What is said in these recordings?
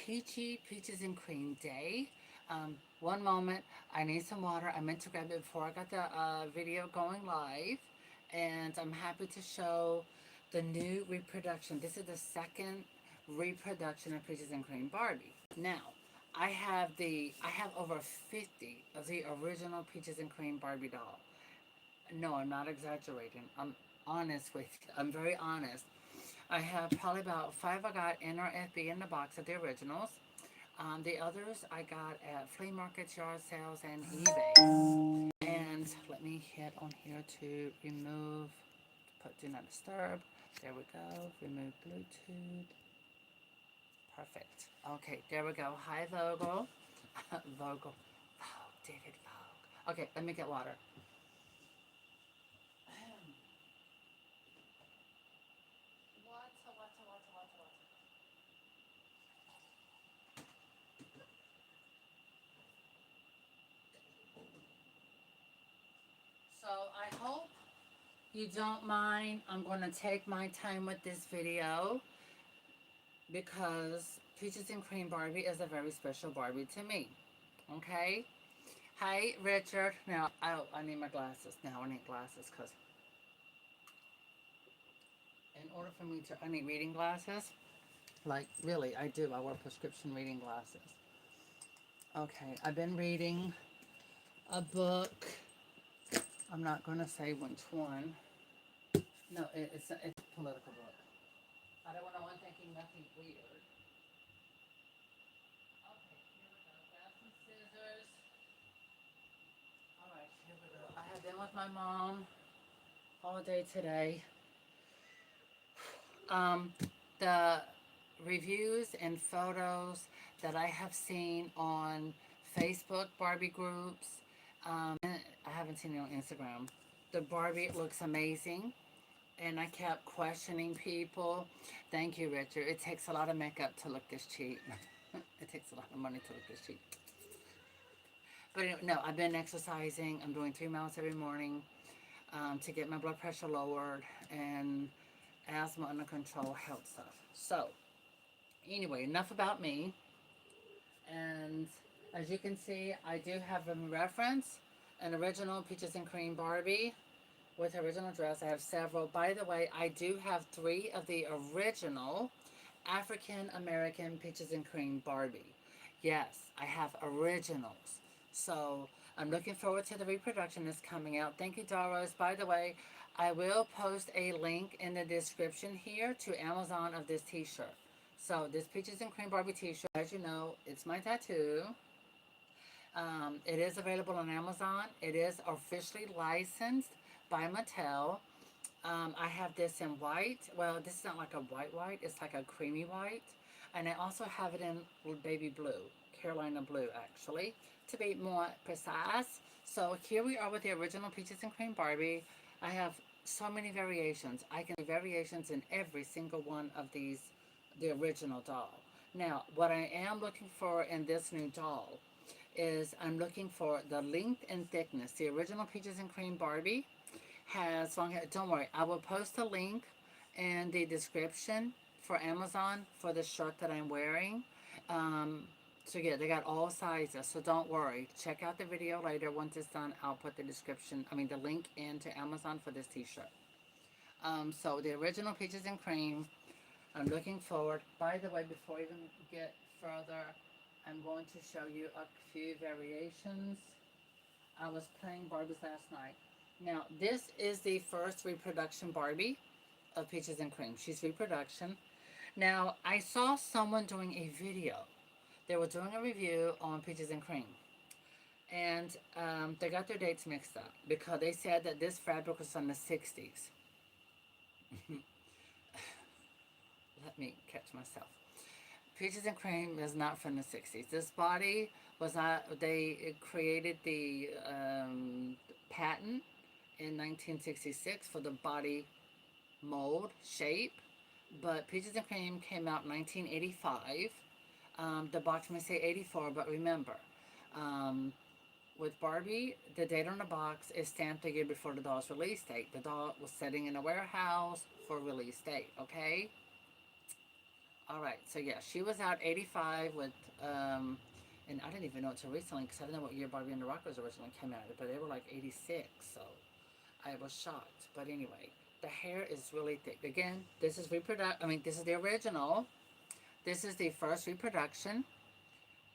peachy peaches and cream day. One moment, I need some water. I meant to grab it before I got the video going live, and I'm happy to show the new reproduction. This is the second reproduction of Peaches and Cream Barbie. Now, I have over 50 of the original Peaches and Cream Barbie doll. No, I'm not exaggerating. I'm honest with you. I'm very honest. I have probably about five I got in our FB in the box of the originals. The others I got at flea markets, yard sales, and eBay. And let me hit on here to remove, put do not disturb. There we go. Remove Bluetooth. Perfect. Okay, there we go. Hi, Vogel. Vogel. Vogue, David Vogue. Okay, let me get water. Water. So I hope you don't mind. I'm going to take my time with this video because Peaches and Cream Barbie is a very special Barbie to me. Okay? Hi, Richard. Now, I need my glasses. Now I need glasses because in order for me to, I need reading glasses. Like, really, I do. I wear prescription reading glasses. Okay, I've been reading a book. I'm not going to say which one. No, it's a political book. I don't want no one thinking nothing weird. Okay, here we go. Grab some scissors. All right, here we go. I have been with my mom all day today. The reviews and photos that I have seen on Facebook Barbie groups, I haven't seen it on Instagram. The Barbie looks amazing, and I kept questioning people. Thank you, Richard. It takes a lot of makeup to look this cheap. It takes a lot of money to look this cheap. But anyway, no, I've been exercising. I'm doing 3 miles every morning to get my blood pressure lowered and asthma under control, health stuff. So, anyway, enough about me. And as you can see, I do have a reference, an original Peaches and Cream Barbie with original dress. I have several. By the way, I do have 3 of the original African American Peaches and Cream Barbie. Yes, I have originals. So I'm looking forward to the reproduction that's coming out. Thank you, Doros. By the way, I will post a link in the description here to Amazon of this t-shirt. So this Peaches and Cream Barbie t-shirt, as you know, it's my tattoo. It is available on Amazon. It is officially licensed by Mattel. I have this in white. Well, this is not like a white. It's like a creamy white. And I also have it in baby blue, Carolina blue, actually, to be more precise. So here we are with the original Peaches and Cream Barbie. I have so many variations. I can do variations in every single one of these, the original doll. Now, what I am looking for in this new doll is I'm looking for the length and thickness. The original Peaches and Cream Barbie has long hair. Don't worry, I will post a link in the description for Amazon for the shirt that I'm wearing. So yeah, they got all sizes, so don't worry. Check out the video later. Once it's done, I'll put the description, the link into Amazon for this t-shirt. So the original Peaches and Cream, I'm looking forward. By the way, before I even get further, I'm going to show you a few variations. I was playing Barbies last night. Now, this is the first reproduction Barbie of Peaches and Cream. She's reproduction. Now, I saw someone doing a video. They were doing a review on Peaches and Cream. And they got their dates mixed up because they said that this fabric was from the 60s. Let me catch myself. Peaches and Cream is not from the 60s. This body was not, they created the patent in 1966 for the body mold shape, but Peaches and Cream came out in 1985. The box may say 84, but remember, with Barbie, the date on the box is stamped a year before the doll's release date. The doll was sitting in a warehouse for release date, okay? All right, so yeah, she was out 85 with, and I didn't even know until recently because I didn't know what year Barbie and the Rockers originally came out, but they were like 86, so I was shocked. But anyway, the hair is really thick. Again, this is this is the original. This is the first reproduction.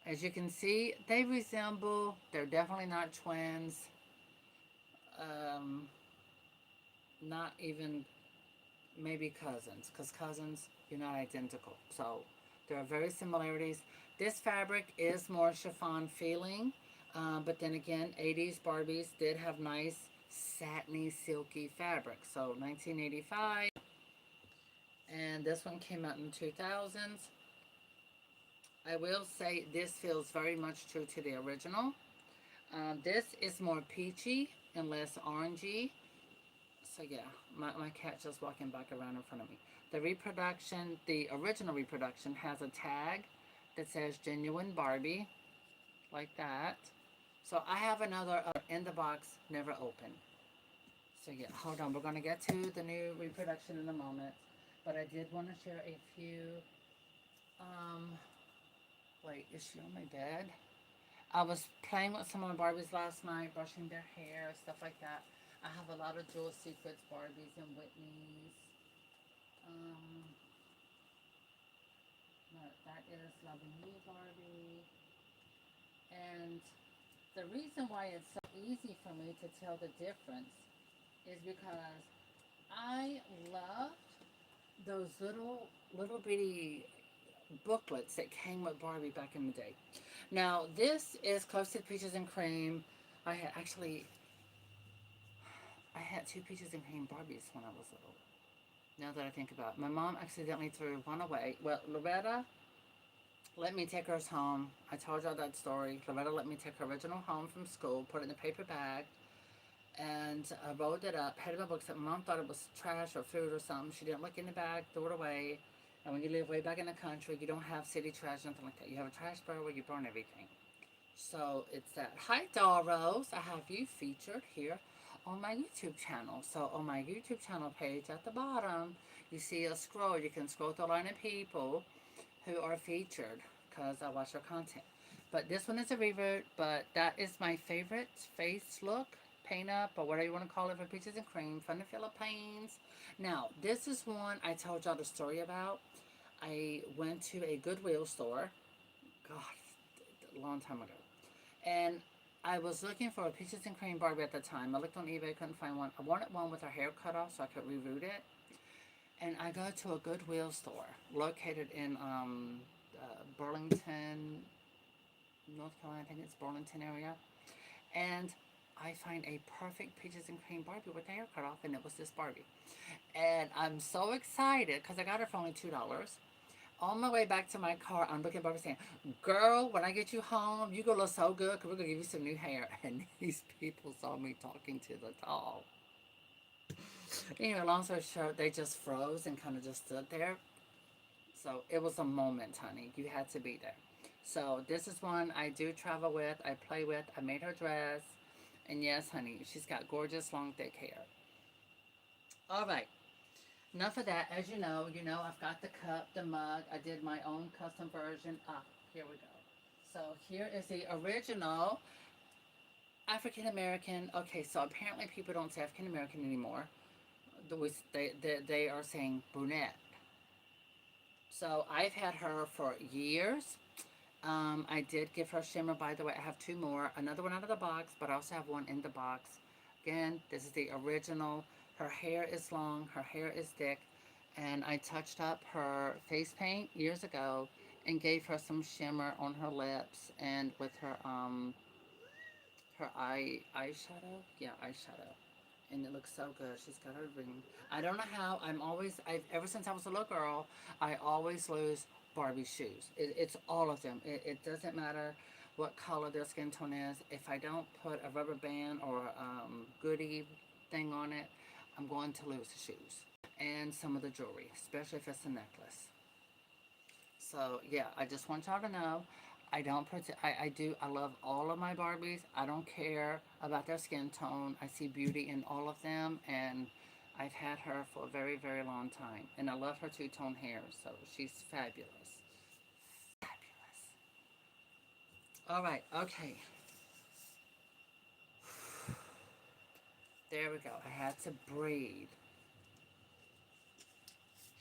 As you can see, they resemble, they're definitely not twins. Um, Not even maybe cousins, because cousins, you're not identical. So there are very similarities. This fabric is more chiffon feeling, but then again, 80s Barbies did have nice satiny, silky fabric. So 1985, and this one came out in 2000s. I will say this feels very much true to the original. This is more peachy and less orangey. So yeah, my cat's just walking back around in front of me. The reproduction, the original reproduction, has a tag that says genuine Barbie, like that. So I have another in the box, never opened. So yeah, hold on. We're going to get to the new reproduction in a moment. But I did want to share a few. Um, Wait, is she on my bed? I was playing with some of my Barbies last night, brushing their hair, stuff like that. I have a lot of Jewel Secrets Barbies and Whitney's. Um, no, that is Loving You Barbie. And the reason why it's so easy for me to tell the difference is because I loved those little bitty booklets that came with Barbie back in the day. Now this is close to Peaches and Cream. I had actually I had two Peaches and Cream Barbies when I was little. Now that I think about it, my mom accidentally threw one away. Well, Loretta let me take hers home. I told y'all that story. Loretta let me take her original home from school, put it in a paper bag, and I rolled it up, had it in my books. My mom thought it was trash or food or something. She didn't look in the bag, threw it away. And when you live way back in the country, you don't have city trash, nothing like that. You have a trash barrel where you burn everything. So it's that. Hi, Doros. I have you featured here on my YouTube channel. So on my YouTube channel page at the bottom, you see a scroll. You can scroll through a line of people who are featured because I watch their content. But this one is a revert, but that is my favorite face look, paint up, or whatever you want to call it for Peaches and Cream from the Philippines. Now, this is one I told y'all the story about. I went to a Goodwill store, God, a long time ago. And I was looking for a Peaches and Cream Barbie at the time. I looked on eBay, couldn't find one. I wanted one with her hair cut off so I could reroot it. And I go to a Goodwill store located in Burlington, North Carolina. I think it's Burlington area. And I find a perfect Peaches and Cream Barbie with the hair cut off, and it was this Barbie. And I'm so excited because I got her for only $2. On my way back to my car, I'm looking at Barbie saying, "Girl, when I get you home, you gonna look so good because we're gonna give you some new hair." And these people saw me talking to the doll. Anyway, long story short, they just froze and kind of just stood there. So it was a moment, honey. You had to be there. So this is one I do travel with. I play with. I made her dress. And yes, honey, she's got gorgeous long thick hair. All right. Enough of that. As you know, I've got the cup, the mug. I did my own custom version. Here we go. So here is the original African American. Okay, so apparently people don't say African American anymore. They are saying brunette. So I've had her for years. I did give her shimmer, by the way. I have two more. Another one out of the box, but I also have one in the box. Again, this is the original. Her hair is long. Her hair is thick. And I touched up her face paint years ago and gave her some shimmer on her lips and with her eyeshadow. Yeah, eyeshadow. And it looks so good. She's got her ring. I don't know how. Ever since I was a little girl, I always lose Barbie shoes. It's all of them. It doesn't matter what color their skin tone is. If I don't put a rubber band or goodie thing on it, I'm going to lose the shoes. And some of the jewelry, especially if it's a necklace. So yeah, I just want y'all to know I don't pretend. I love all of my Barbies. I don't care about their skin tone. I see beauty in all of them, and I've had her for a very, very long time. And I love her two-tone hair, so she's fabulous. Fabulous. All right, okay. There we go. I had to breathe.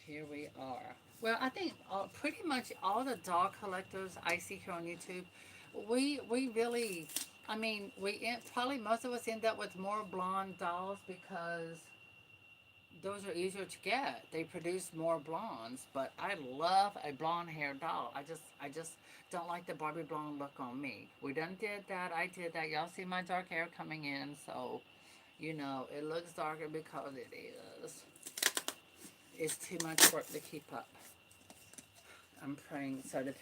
Here we are. Well, I think pretty much all the doll collectors I see here on YouTube, we really, I mean, probably most of us end up with more blonde dolls because those are easier to get. They produce more blondes, but I love a blonde hair doll. I just don't like the Barbie blonde look on me. We done did that. I did that. Y'all see my dark hair coming in, so you know it looks darker because it is. It's too much work to keep up. I'm praying. So the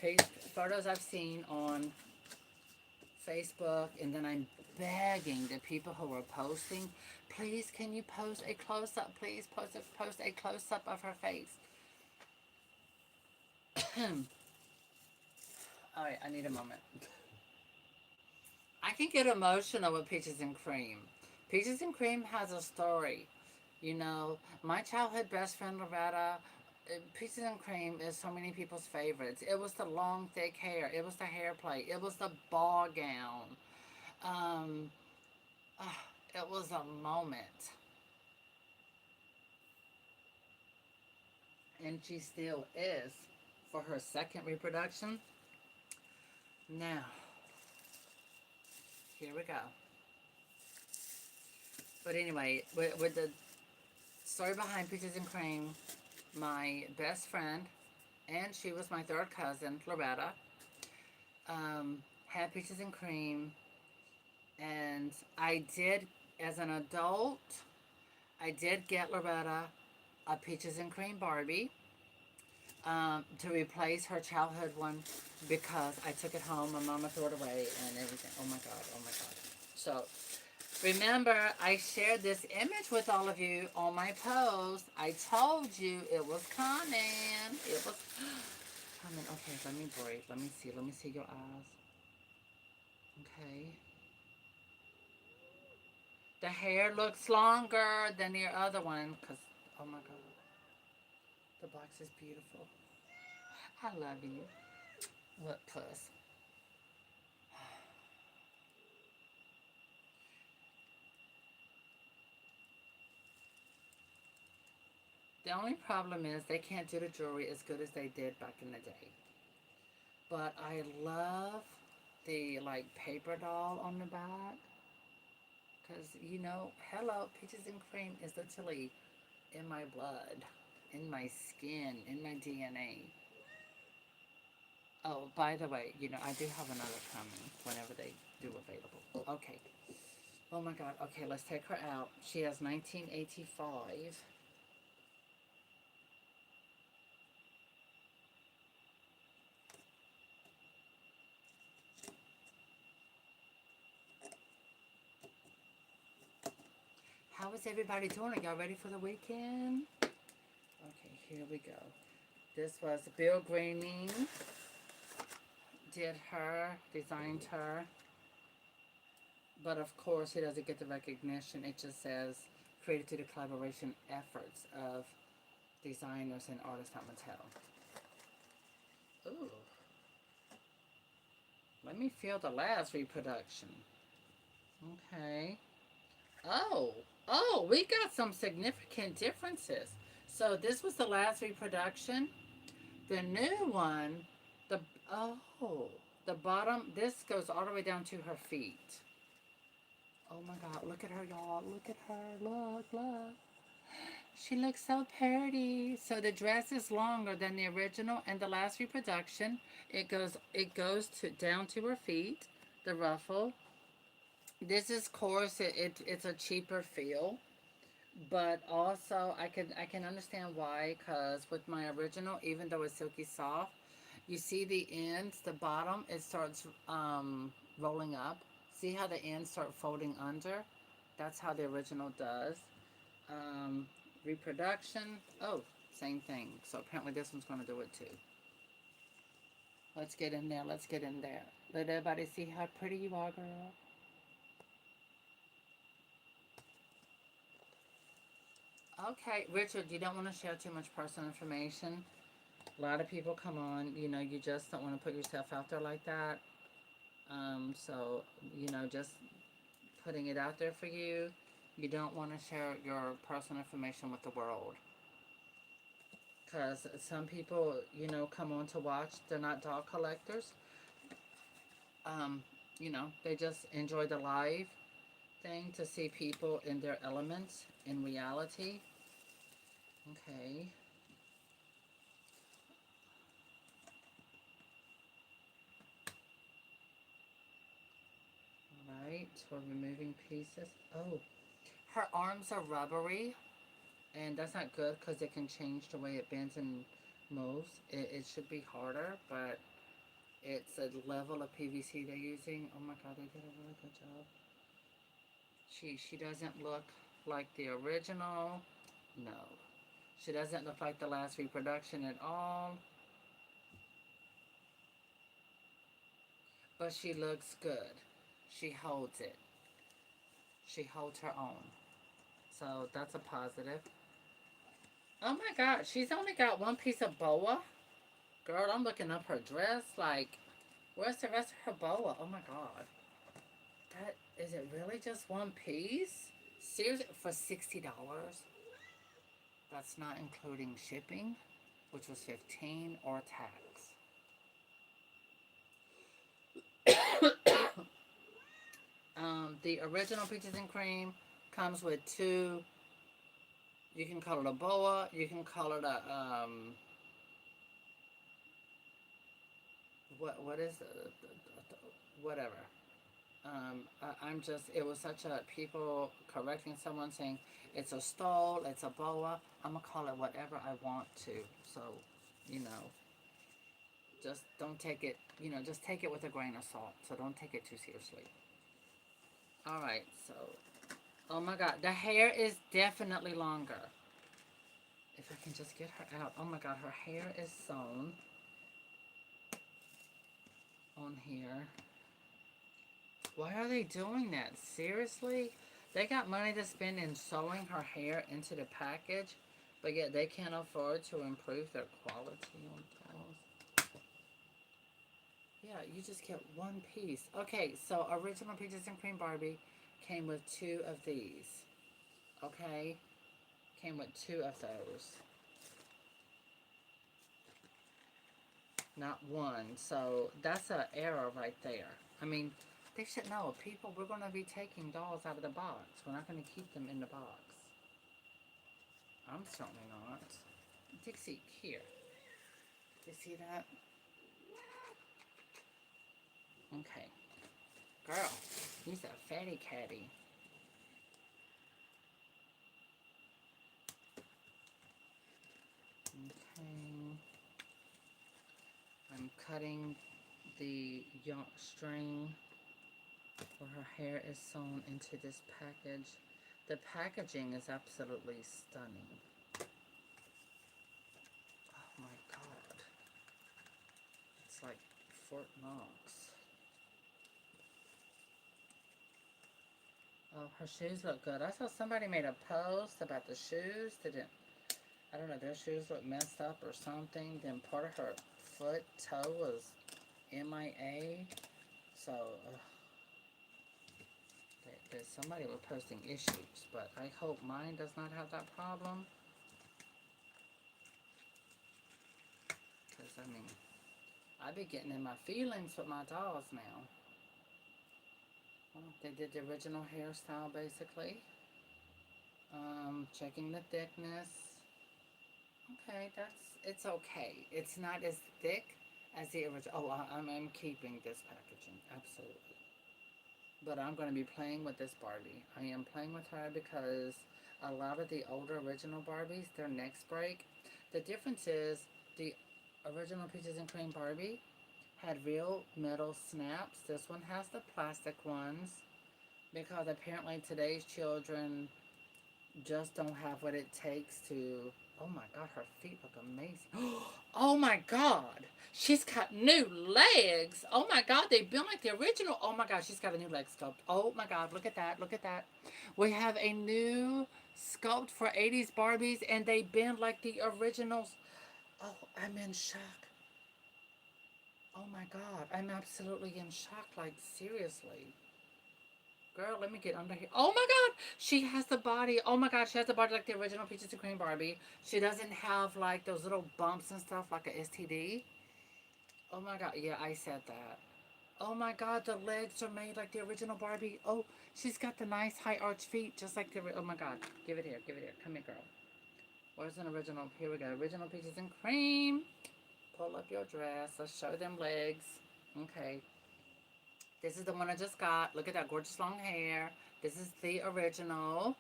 photos I've seen on Facebook, and then I'm begging the people who are posting, please can you post a close-up? Please post a close-up of her face. All right, I need a moment. I can get emotional with Peaches and Cream. Peaches and Cream has a story. You know, my childhood best friend Loretta, Peaches and Cream is so many people's favorites. It was the long, thick hair. It was the hair play. It was the ball gown. Um, it was a moment. And she still is for her second reproduction. Now, here we go. But anyway, with the story behind Peaches and Cream, my best friend, and she was my third cousin, Loretta, had Peaches and Cream. And I did, as an adult, I did get Loretta a Peaches and Cream Barbie to replace her childhood one because I took it home. My mama threw it away and everything. Oh my God, oh my God. So remember, I shared this image with all of you on my post. I told you it was coming. It was coming. Okay, let me breathe. Let me see. Let me see your eyes. Okay. The hair looks longer than your other one because, oh my God. The box is beautiful. I love you. Look, puss. The only problem is they can't do the jewelry as good as they did back in the day. But I love the like paper doll on the back. Because, you know, hello, Peaches and Cream is literally in my blood, in my skin, in my DNA. Oh, by the way, you know, I do have another coming whenever they do available. Okay. Oh my God. Okay, let's take her out. She has 1985. How is everybody doing? Are y'all ready for the weekend? Okay, here we go. This was Bill Greening. Did her, designed her. But of course, he doesn't get the recognition. It just says, created to the collaboration efforts of designers and artists at Mattel. Ooh. Let me feel the last reproduction. Okay. Oh, we got some significant differences. So this was the last reproduction. The new one, the, oh, the bottom, this goes all the way down to her feet. Oh my God, look at her, y'all. Look at her. Look. She looks so pretty. So the dress is longer than the original and the last reproduction. It goes down to her feet, the ruffle. This is coarse. It's a cheaper feel, but also I can understand why, because with my original, even though it's silky soft, you see the ends, the bottom, it starts rolling up. See how the ends start folding under? That's how the original does. Um, reproduction, oh, same thing. So apparently this one's going to do it too. Let's get in there. Let's get in there. Let everybody see how pretty you are, girl. Okay, Richard, you don't want to share too much personal information. A lot of people come on, you just don't want to put yourself out there like that. So, just putting it out there for you. You don't want to share your personal information with the world. Because some people, come on to watch. They're not dog collectors. Um, they just enjoy the live thing to see people in their elements in reality. Okay. Right. We're removing pieces. Oh, her arms are rubbery, and that's not good because it can change the way it bends and moves. It should be harder, but it's a level of PVC they're using. Oh my god, they did a really good job. She doesn't look like the original. No. She doesn't look like the last reproduction at all. But she looks good. She holds it. She holds her own. So that's a positive. Oh my god, she's only got one piece of boa. Girl, I'm looking up her dress. Like, where's the rest of her boa? Oh my god. That is it really just one piece? Seriously, for $60? That's not including shipping, which was 15 or tax. The original peaches and cream comes with two. You can call it a boa. You can call it a what is whatever. I'm just, it was such a, people correcting someone saying it's a stole, it's a boa. I'm gonna call it whatever I want to. So, you know, just don't take it, just take it with a grain of salt. So don't take it too seriously. All right, so, oh my God, the hair is definitely longer. If I can just get her out. Oh my God, her hair is sewn on here. Why are they doing that? Seriously? They got money to spend in sewing her hair into the package, but yet they can't afford to improve their quality on dolls. Yeah, you just get one piece. Okay, so original Peaches and Cream Barbie came with two of these. Okay? Came with two of those. Not one. So that's an error right there. I mean, they should know. People, we're going to be taking dolls out of the box. We're not going to keep them in the box. I'm certainly not. Dixie, here. You see that? Okay. Girl, he's a fatty catty. Okay. I'm cutting the string where her hair is sewn into this package. The packaging is absolutely stunning. Oh my god. It's like Fort Knox. Oh, her shoes look good. I saw somebody made a post about the shoes. I don't know, their shoes look messed up or something. Then part of her foot, toe was MIA. So, somebody was posting issues. But I hope mine does not have that problem. Because, I mean, I be getting in my feelings with my dolls now. Well, they did the original hairstyle, basically. Checking the thickness. Okay, it's okay. It's not as thick as the original. Oh, I'm keeping this packaging, absolutely. But I'm going to be playing with this Barbie. I am playing with her because a lot of the older original Barbies, their necks break. The difference is the original Peaches and Cream Barbie had real metal snaps. This one has the plastic ones because apparently today's children just don't have what it takes to. Oh my god, her feet look amazing. Oh my god, she's got new legs. Oh my god, they've been like the original. Oh my god, she's got a new leg sculpt. Oh my god, look at that, look at that. We have a new sculpt for 80s Barbies and they bend like the originals. Oh, I'm in shock. Oh my God, I'm absolutely in shock. Like, seriously. Girl, let me get under here. Oh my God, she has the body. Oh my God, she has the body like the original Peaches and Cream Barbie. She doesn't have like those little bumps and stuff like a STD. Oh my God, yeah, I said that. Oh my God, the legs are made like the original Barbie. Oh, she's got the nice high arch feet, just like the. Oh my God, give it here, give it here. Come here, girl. Where's an original? Here we go. Original Peaches and Cream. Pull up your dress. Let's show them legs. Okay. This is the one I just got. Look at that gorgeous long hair. This is the original.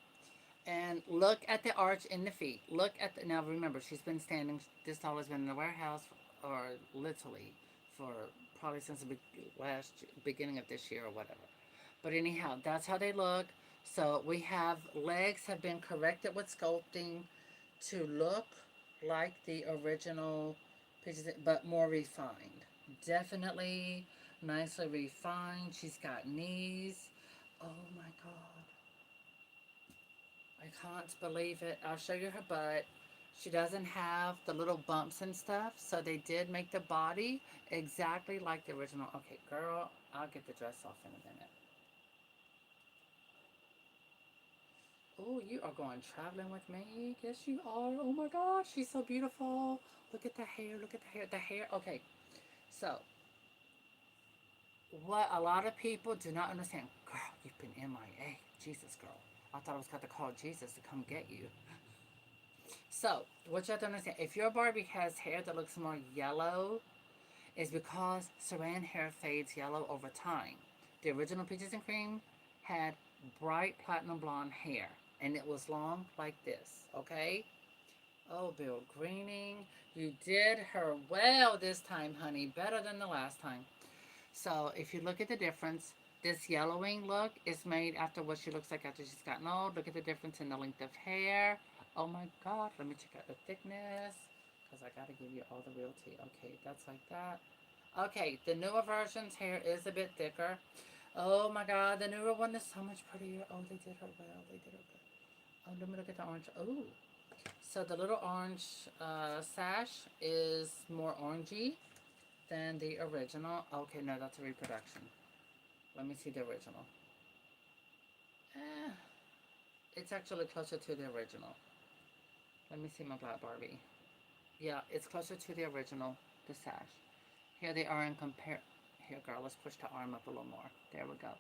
And look at the arch in the feet. Look at the. Now remember, she's been standing. This doll has been in the warehouse, or literally, for probably since the beginning of this year or whatever. But anyhow, that's how they look. So we have legs have been corrected with sculpting to look like the original pictures, but more refined. Definitely nicely refined. She's got knees. Oh my God. I can't believe it. I'll show you her butt. She doesn't have the little bumps and stuff, so they did make the body exactly like the original. Okay, girl, I'll get the dress off in a minute. Oh, you are going traveling with me. Yes, you are. Oh my gosh, she's so beautiful. Look at the hair. Look at the hair. The hair. Okay, so what a lot of people do not understand. Girl, you've been MIA. Jesus, girl. I thought I was going to call Jesus to come get you. So, what you have to understand, if your Barbie has hair that looks more yellow, it's because Saran hair fades yellow over time. The original Peaches and Cream had bright platinum blonde hair, and it was long like this, okay? Oh, Bill Greening, you did her well this time, honey, better than the last time. So, if you look at the difference, this yellowing look is made after what she looks like after she's gotten old. Look at the difference in the length of hair. Oh my God, let me check out the thickness because I got to give you all the real tea. Okay, that's like that. Okay, the newer version's hair is a bit thicker. Oh my God, the newer one is so much prettier. Oh, they did her well. They did her good. Oh, let me look at the orange. Oh, so the little orange sash is more orangey than the original. Okay, no, that's a reproduction. Let me see the original. Eh, it's actually closer to the original. Let me see my black Barbie. Yeah, it's closer to the original, the sash. Here they are in compare. Here, girl, let's push the arm up a little more. There we go.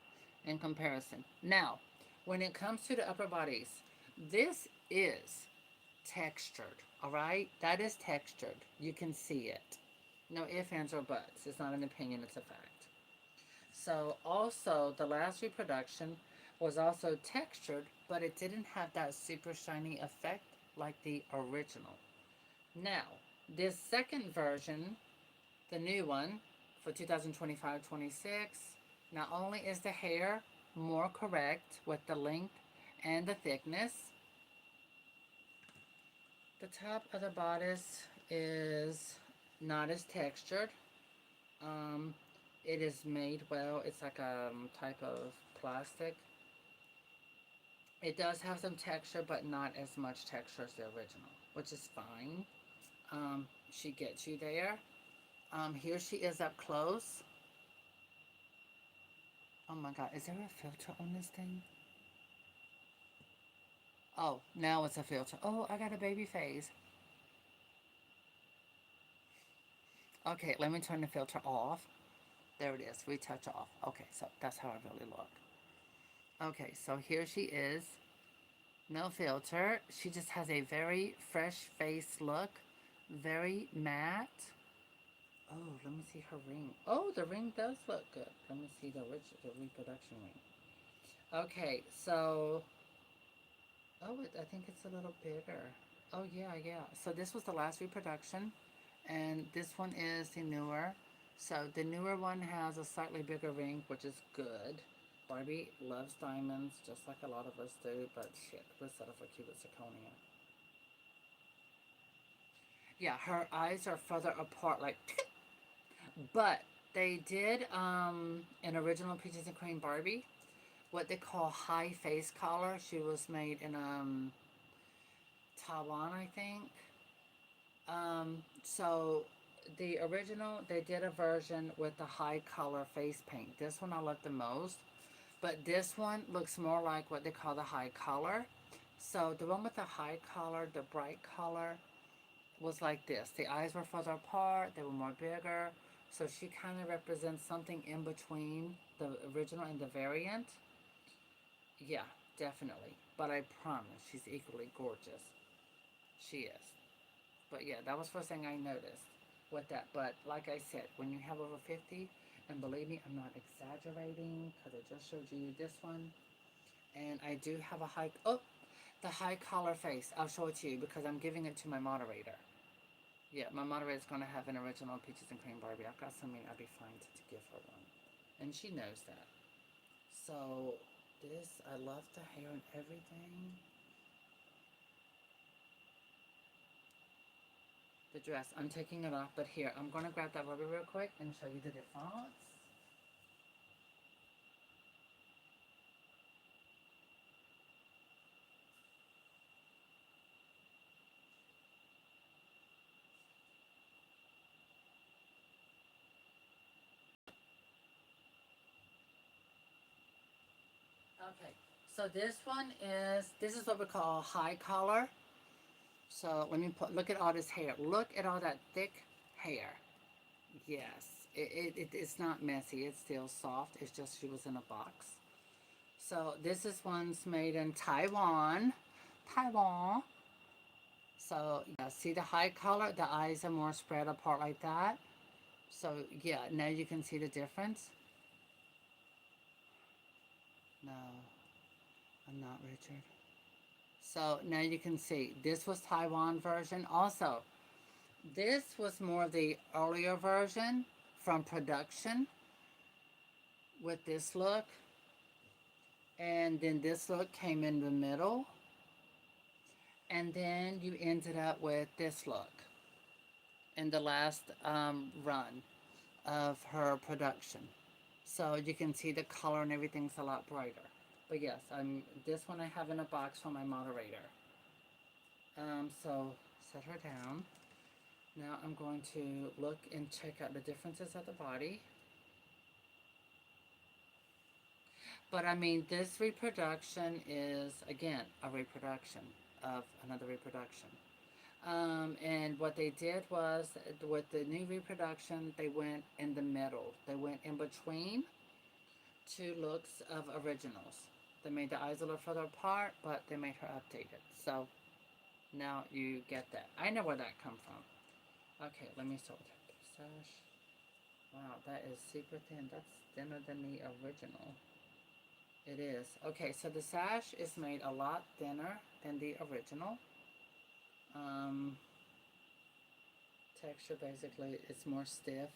In comparison. Now, when it comes to the upper bodies, this is textured, all right? That is textured. You can see it. No ifs, ands, or buts. It's not an opinion, it's a fact. So also the last reproduction was also textured, but it didn't have that super shiny effect like the original. Now, this second version, the new one for 2025-26, not only is the hair more correct with the length and the thickness, the top of the bodice is not as textured. Um, it is made well. It's like a type of plastic. It does have some texture, but not as much texture as the original, which is fine. She gets you there. Here she is up close. Oh my God, is there a filter on this thing? Oh, now it's a filter. Oh, I got a baby face. Okay, let me turn the filter off. There it is, retouch off. Okay, so that's how I really look. Okay, so here she is. No filter. She just has a very fresh face look. Very matte. Oh, let me see her ring. Oh, the ring does look good. Let me see the reproduction ring. Okay, so oh, I think it's a little bigger. Oh yeah, yeah. So this was the last reproduction, and this one is the newer. So the newer one has a slightly bigger ring, which is good. Barbie loves diamonds, just like a lot of us do, but shit, let's settle for cubic zirconia. Yeah, her eyes are further apart, like, but they did, an original Peaches and Cream Barbie, what they call high face collar. She was made in, Taiwan, I think. So the original, they did a version with the high color face paint. This one I love the most, but this one looks more like what they call the high color. So the one with the high color, the bright color, was like this. The eyes were further apart, they were more bigger. So she kind of represents something in between the original and the variant. Yeah, definitely. But I promise she's equally gorgeous. She is. But yeah, that was the first thing I noticed with that. But like I said, when you have over 50, and believe me, I'm not exaggerating because I just showed you this one. And I do have a the high collar face. I'll show it to you because I'm giving it to my moderator. Yeah, my moderator is going to have an original Peaches and Cream Barbie. I've got something I'd be fine to give her one. And she knows that. So, this, I love the hair and everything. The dress, I'm taking it off, but here, I'm going to grab that rubber real quick and show you the difference. Okay, so this is what we call high collar. So let me look at all this hair. Look at all that thick hair. Yes, it's not messy. It's still soft. It's just she was in a box. So this is one's made in Taiwan. Taiwan. So yeah, see the high color? The eyes are more spread apart like that. So yeah, now you can see the difference. No, I'm not Richard. So now you can see this was Taiwan version. Also, this was more of the earlier version from production with this look. And then this look came in the middle. And then you ended up with this look in the last run of her production. So you can see the color and everything's a lot brighter. But yes, this one I have in a box for my moderator. So set her down. Now I'm going to look and check out the differences of the body. But I mean, this reproduction is, again, a reproduction of another reproduction. And what they did was, with the new reproduction, they went in the middle. They went in between two looks of originals. They made the eyes a little further apart, but they made her updated. So now you get that. I know where that come from. Okay, let me start with her sash. Wow, that is super thin. That's thinner than the original. It is. Okay, so the sash is made a lot thinner than the original. Um, Texture basically it's more stiff,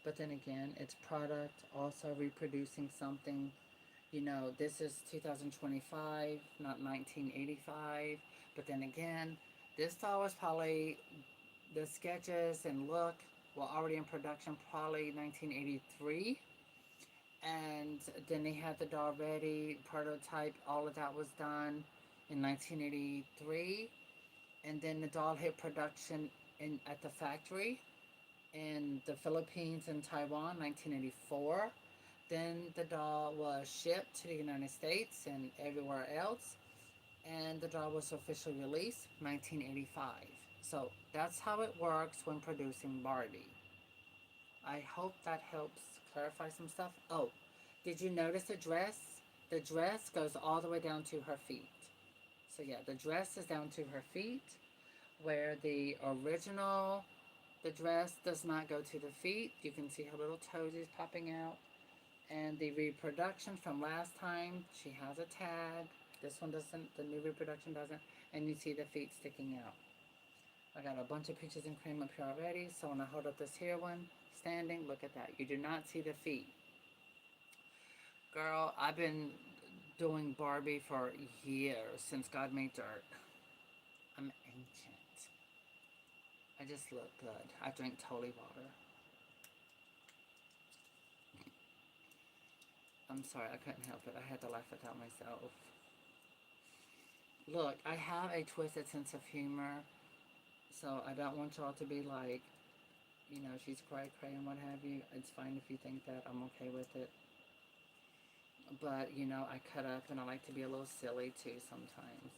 but then again, it's product also reproducing something. You know, this is 2025, not 1985. But then again, this doll was probably, the sketches and look were already in production probably 1983. And then they had the doll ready, prototype, all of that was done in 1983. And then the doll hit production at the factory in the Philippines and Taiwan, 1984. Then the doll was shipped to the United States and everywhere else, and the doll was officially released 1985. So that's how it works when producing Barbie. I hope that helps clarify some stuff. Oh, did you notice the dress? The dress goes all the way down to her feet. So yeah, the dress is down to her feet, where the original, the dress does not go to the feet. You can see her little toesies popping out. And the reproduction from last time, she has a tag. This one doesn't, the new reproduction doesn't. And you see the feet sticking out. I got a bunch of peaches and cream up here already. So when I hold up this here one, standing, look at that. You do not see the feet. Girl, I've been doing Barbie for years, since God made dirt. I'm ancient. I just look good. I drink Totally water. I'm sorry, I couldn't help it. I had to laugh it out myself. Look, I have a twisted sense of humor, so I don't want y'all to be like, she's cray cray and what have you. It's fine if you think that. I'm okay with it. But, I cut up and I like to be a little silly too sometimes.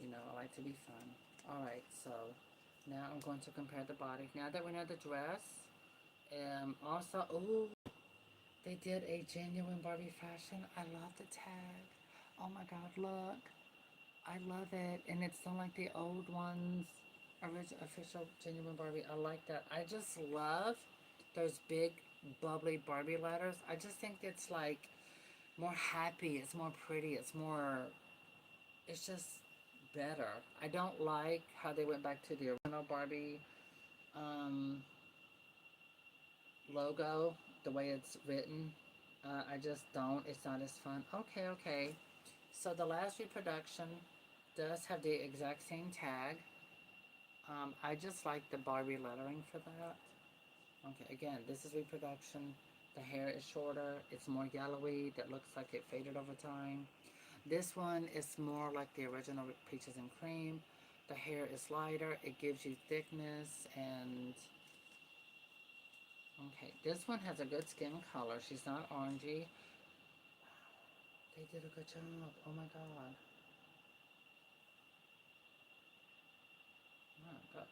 I like to be fun. Alright, so now I'm going to compare the body. Now that we know the dress, also, ooh, they did a genuine Barbie fashion. I love the tag. Oh my god, look. I love it. And it's not like the old ones. Original, official, genuine Barbie. I like that. I just love those big, bubbly Barbie letters. I just think it's like more happy. It's more pretty. It's just better. I don't like how they went back to the original Barbie um, logo, the way it's written. I just don't. It's not as fun. Okay, okay. So the last reproduction does have the exact same tag. I just like the Barbie lettering for that. Okay, again, this is reproduction. The hair is shorter. It's more yellowy. That looks like it faded over time. This one is more like the original Peaches and Cream. The hair is lighter. It gives you thickness and okay. This one has a good skin color. She's not orangey. They did a good job. Oh my god.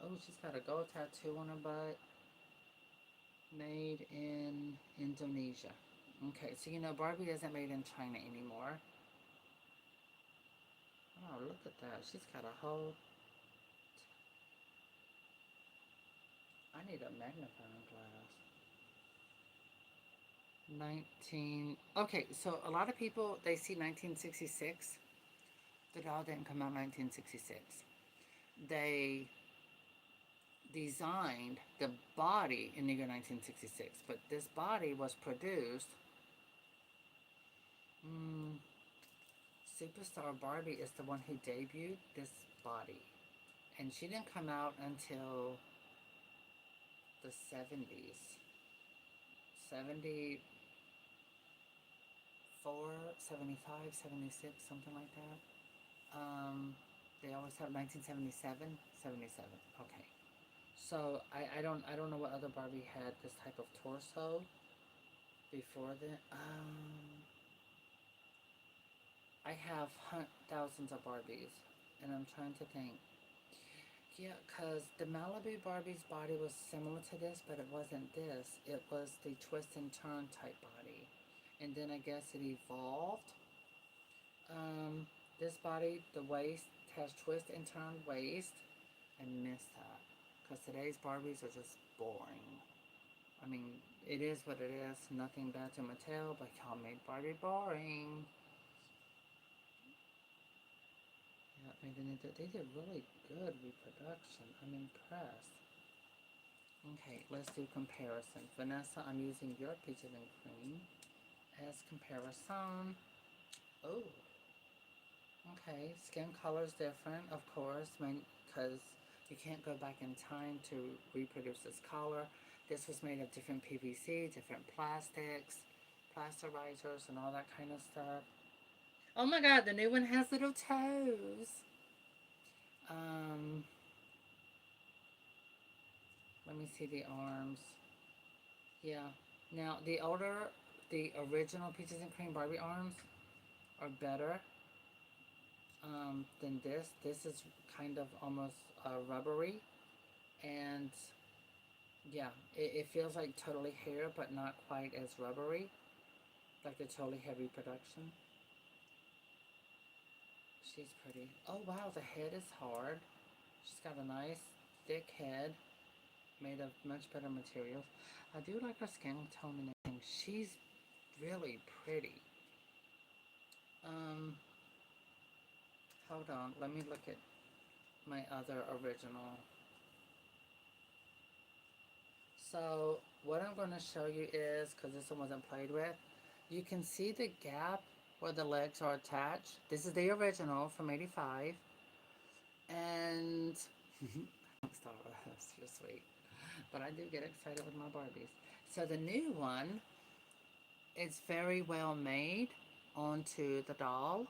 Oh, she's got a gold tattoo on her butt. Made in Indonesia. Okay, so Barbie isn't made in China anymore. Oh, look at that. She's got a whole. I need a magnifying glass. 19. Okay, so a lot of people, they see 1966. The doll didn't come out in 1966. They designed the body in the year 1966, but this body was produced. Mm, Superstar Barbie is the one who debuted this body. And she didn't come out until the 70s. 74, 75, 76, something like that. They always have 1977, 77. Okay. So I don't know what other Barbie had this type of torso before then. I have thousands of Barbies, and I'm trying to think. Yeah, because the Malibu Barbie's body was similar to this, but it wasn't this. It was the twist and turn type body. And then I guess it evolved. Um, this body, the waist, has twist and turn waist. I miss that. Because today's Barbies are just boring. I mean, it is what it is. Nothing bad to Mattel, but y'all made Barbie boring. Yeah, I mean, they did really good reproduction. I'm impressed. Okay, let's do comparison. Vanessa, I'm using your Peaches and Cream as comparison. Oh, okay. Skin color is different, of course, because you can't go back in time to reproduce this color. This was made of different PVC, different plastics, plasterizers, and all that kind of stuff. Oh my god, the new one has little toes. Um, Let me see the arms. Yeah. Now, the original Peaches and Cream Barbie arms are better than this. This is kind of almost rubbery. And yeah, it feels like totally hair, but not quite as rubbery. Like the totally heavy production. She's pretty. Oh wow, the head is hard. She's got a nice thick head made of much better materials. I do like her skin tone and everything. She's really pretty. Um, Hold on. Let me look at my other original. So what I'm going to show you is, because this one wasn't played with, you can see the gap where the legs are attached. This is the original from '85. And Star Wars, you're sweet. But I do get excited with my Barbies. So the new one is very well made onto the doll.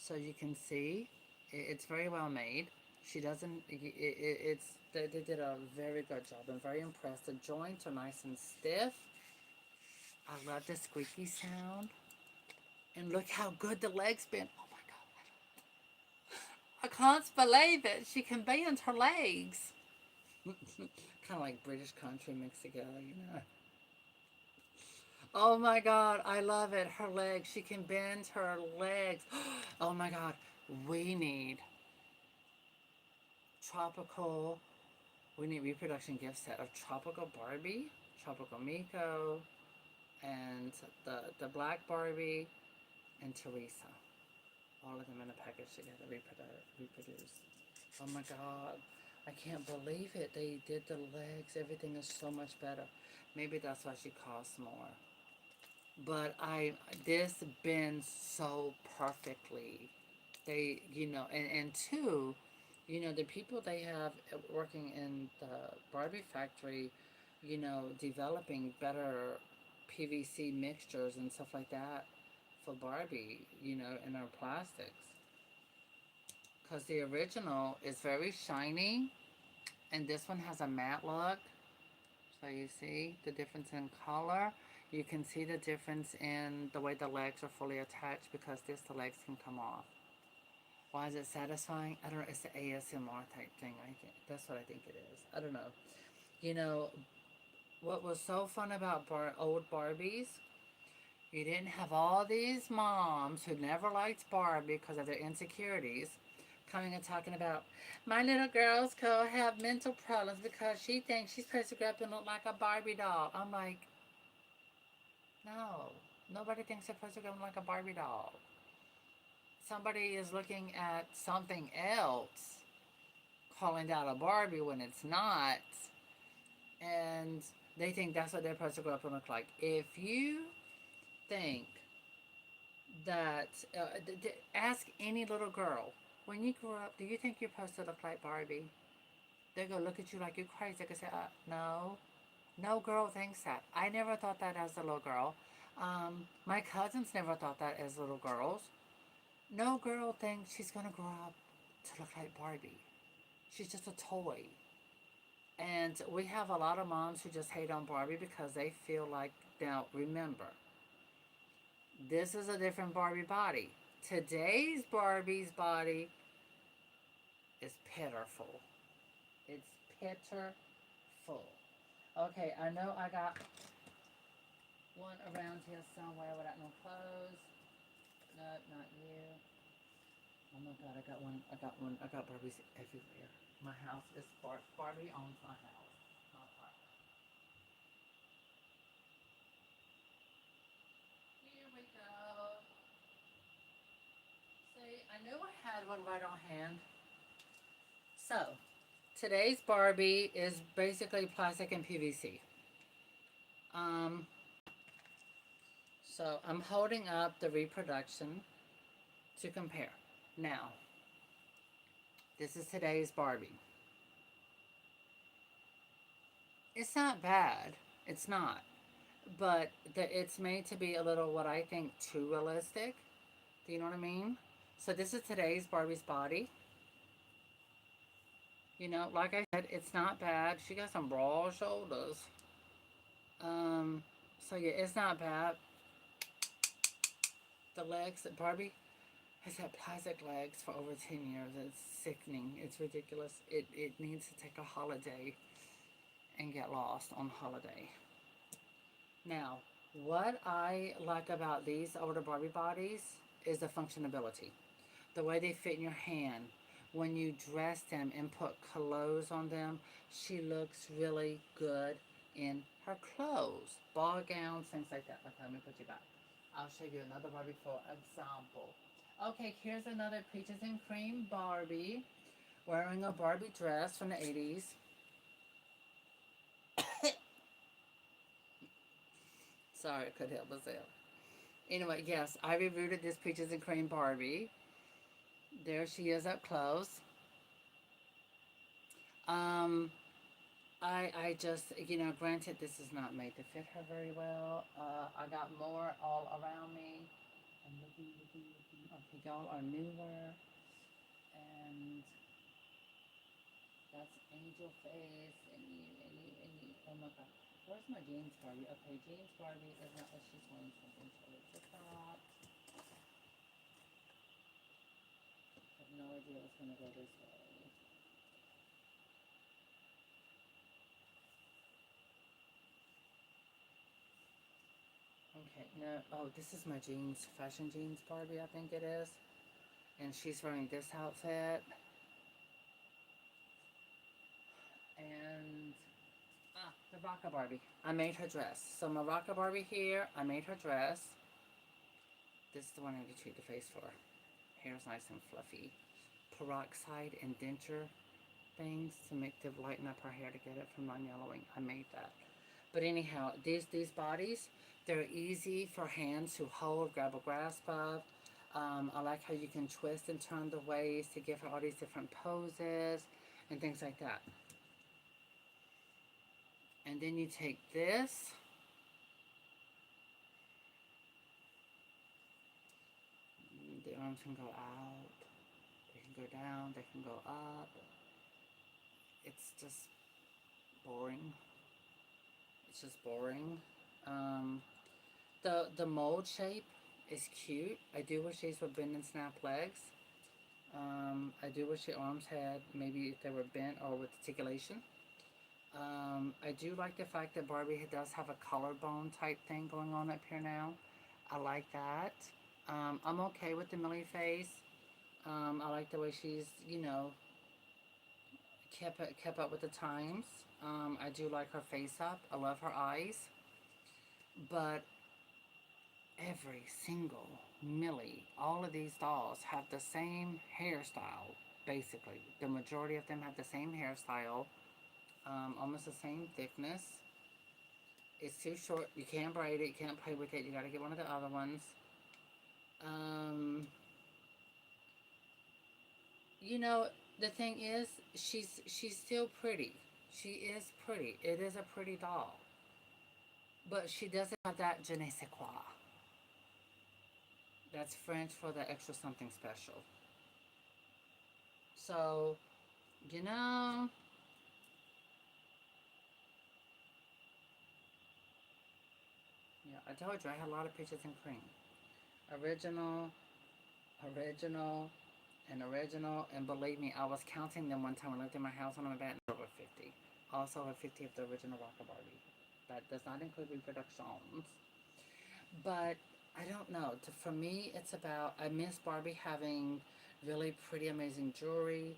So you can see It's very well made. She doesn't. It's they did a very good job. I'm very impressed. The joints are nice and stiff. I love the squeaky sound. And look how good the legs bend. Oh my god! I can't believe it. She can bend her legs. Kind of like British country mixed together, you know. Oh my god, I love it. Her legs. She can bend her legs. Oh my god. We need tropical. We need reproduction gift set of tropical Barbie, tropical Miko, and the black Barbie and Teresa. All of them in a package together. Reproduce. Oh my god. I can't believe it. They did the legs. Everything is so much better. Maybe that's why she costs more. But this bends so perfectly. They, and two, the people they have working in the Barbie factory, developing better PVC mixtures and stuff like that for Barbie, in our plastics. Because the original is very shiny, and this one has a matte look. So you see the difference in color. You can see the difference in the way the legs are fully attached because the legs can come off. Why is it satisfying? I don't know. It's the ASMR type thing. I think that's what I think it is. I don't know. You know what was so fun about old Barbies? You didn't have all these moms who never liked Barbie because of their insecurities coming and talking about my little girl's go have mental problems because she thinks she's supposed to grow up and look like a Barbie doll. I'm like, no, nobody thinks they're supposed to grow up like a Barbie doll. Somebody is looking at something else, calling that a Barbie when it's not, and they think that's what they're supposed to grow up and look like. If you think that, ask any little girl, when you grow up, do you think you're supposed to look like Barbie? They're going to look at you like you're crazy. They're going to say, no. No girl thinks that. I never thought that as a little girl. My cousins never thought that as little girls. No girl thinks she's going to grow up to look like Barbie. She's just a toy. And we have a lot of moms who just hate on Barbie because they feel like, now remember, this is a different Barbie body. Today's Barbie's body is pitiful. It's pitiful. Okay, I know I got one around here somewhere without no clothes. No, not you. Oh my god, I got one. I got one. I got Barbies everywhere. My house is Barbie owns my house. My apartment. Here we go. See, I knew I had one right on hand. So, today's Barbie is basically plastic and PVC. Um, so I'm holding up the reproduction to compare. Now, this is today's Barbie. It's not bad. It's not. But it's made to be a little, what I think, too realistic. Do you know what I mean? So this is today's Barbie's body. Like I said, it's not bad. She got some broad shoulders. Um, so yeah, it's not bad. The legs that Barbie has had plastic legs for over 10 years. It's sickening. It's ridiculous. It needs to take a holiday and get lost on holiday. Now, what I like about these older Barbie bodies is the functionability. The way they fit in your hand. When you dress them and put clothes on them, she looks really good in her clothes. Ball gowns, things like that. Okay, let me put you back. I'll show you another Barbie for example. Okay, here's another Peaches and Cream Barbie wearing a Barbie dress from the 80s. Sorry, I couldn't help myself. Anyway, yes, I reviewed this Peaches and Cream Barbie. There she is up close. Um, I just, granted this is not made to fit her very well. I got more all around me. I'm looking. Okay, y'all are newer. And that's Angel Face, and you, oh my god. Where's my jeans Barbie? Okay, jeans Barbie is not what she's wearing something to it. Just thought. I have no idea it's gonna go this way. Okay, no, oh, this is my jeans, fashion jeans Barbie, I think it is. And she's wearing this outfit. And the Rocka Barbie. I made her dress. So my Rocka Barbie here, I made her dress. This is the one I need to treat the face for. Hair's nice and fluffy. Peroxide and denture things to make to lighten up her hair to get it from non-yellowing. I made that. But anyhow, these bodies, they're easy for hands to hold, grab a grasp of. I like how you can twist and turn the waist to give her all these different poses and things like that. And then you take this. The arms can go out. They can go down. They can go up. It's just boring. It's just boring. Um, the mold shape is cute. I do wish these were bend and snap legs. I do wish the arms had maybe if they were bent or with articulation. I do like the fact that Barbie does have a collarbone type thing going on up here now. I like that. I'm okay with the Millie face. I like the way she's, kept up with the times. I do like her face up. I love her eyes. But every single Millie, all of these dolls have the same hairstyle, basically. The majority of them have the same hairstyle, almost the same thickness. It's too short. You can't braid it. You can't play with it. You gotta get one of the other ones. Um, you know, the thing is, she's still pretty. She is pretty. It is a pretty doll. But she doesn't have that je ne sais quoi. That's French for the extra something special. So, you know, yeah, I told you I had a lot of pictures in cream. Original, original, and original. And believe me, I was counting them one time when I lived in my house on my bed. Over 50. Also over 50 of the original Rocker Barbie. That does not include reproductions. But I don't know. For me, it's about, I miss Barbie having really pretty, amazing jewelry.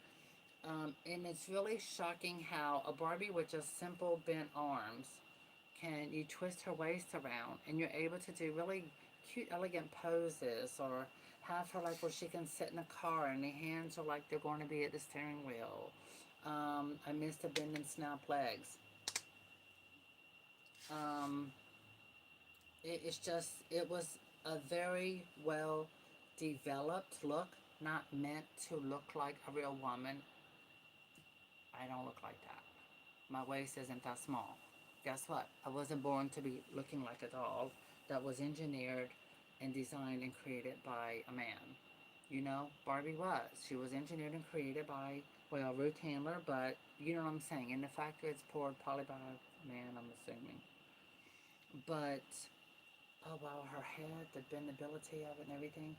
And it's really shocking how a Barbie with just simple bent arms can you twist her waist around and you're able to do really cute, elegant poses or have her like where she can sit in a car and the hands are like they're going to be at the steering wheel. I miss the bend and snap legs. Um, it's just, it was a very well developed look, not meant to look like a real woman. I don't look like that. My waist isn't that small. Guess what? I wasn't born to be looking like a doll that was engineered and designed and created by a man. You know, Barbie was. She was engineered and created by, well, Ruth Handler, but you know what I'm saying. And the factory it's poured probably by a man, I'm assuming. But, oh wow, her head, the bendability of it and everything.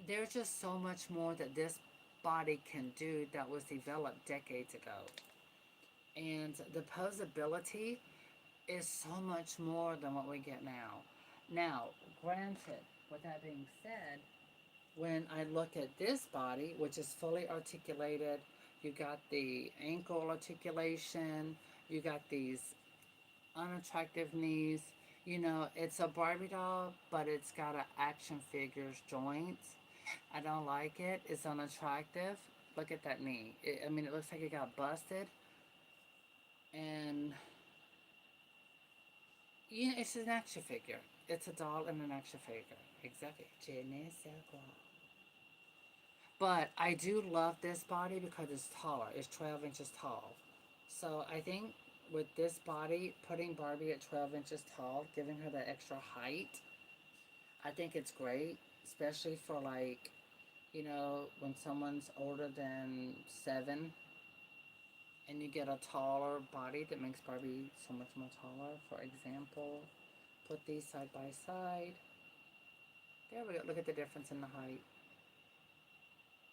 There's just so much more that this body can do that was developed decades ago. And the posability is so much more than what we get now. Now, granted, with that being said, when I look at this body, which is fully articulated, you got the ankle articulation, you got these unattractive knees. You know, it's a Barbie doll, but it's got an action figure's joints. I don't like it. It's unattractive. Look at that knee. I mean, it looks like it got busted. And yeah, it's an action figure. It's a doll and an action figure. Exactly. Je ne sais quoi. But I do love this body because it's taller. It's 12 inches tall. So I think with this body, putting Barbie at 12 inches tall, giving her the extra height, I think it's great. Especially for like, You know, when someone's older than 7 and you get a taller body that makes Barbie so much more taller. For example, put these side by side. There we go. Look at the difference in the height.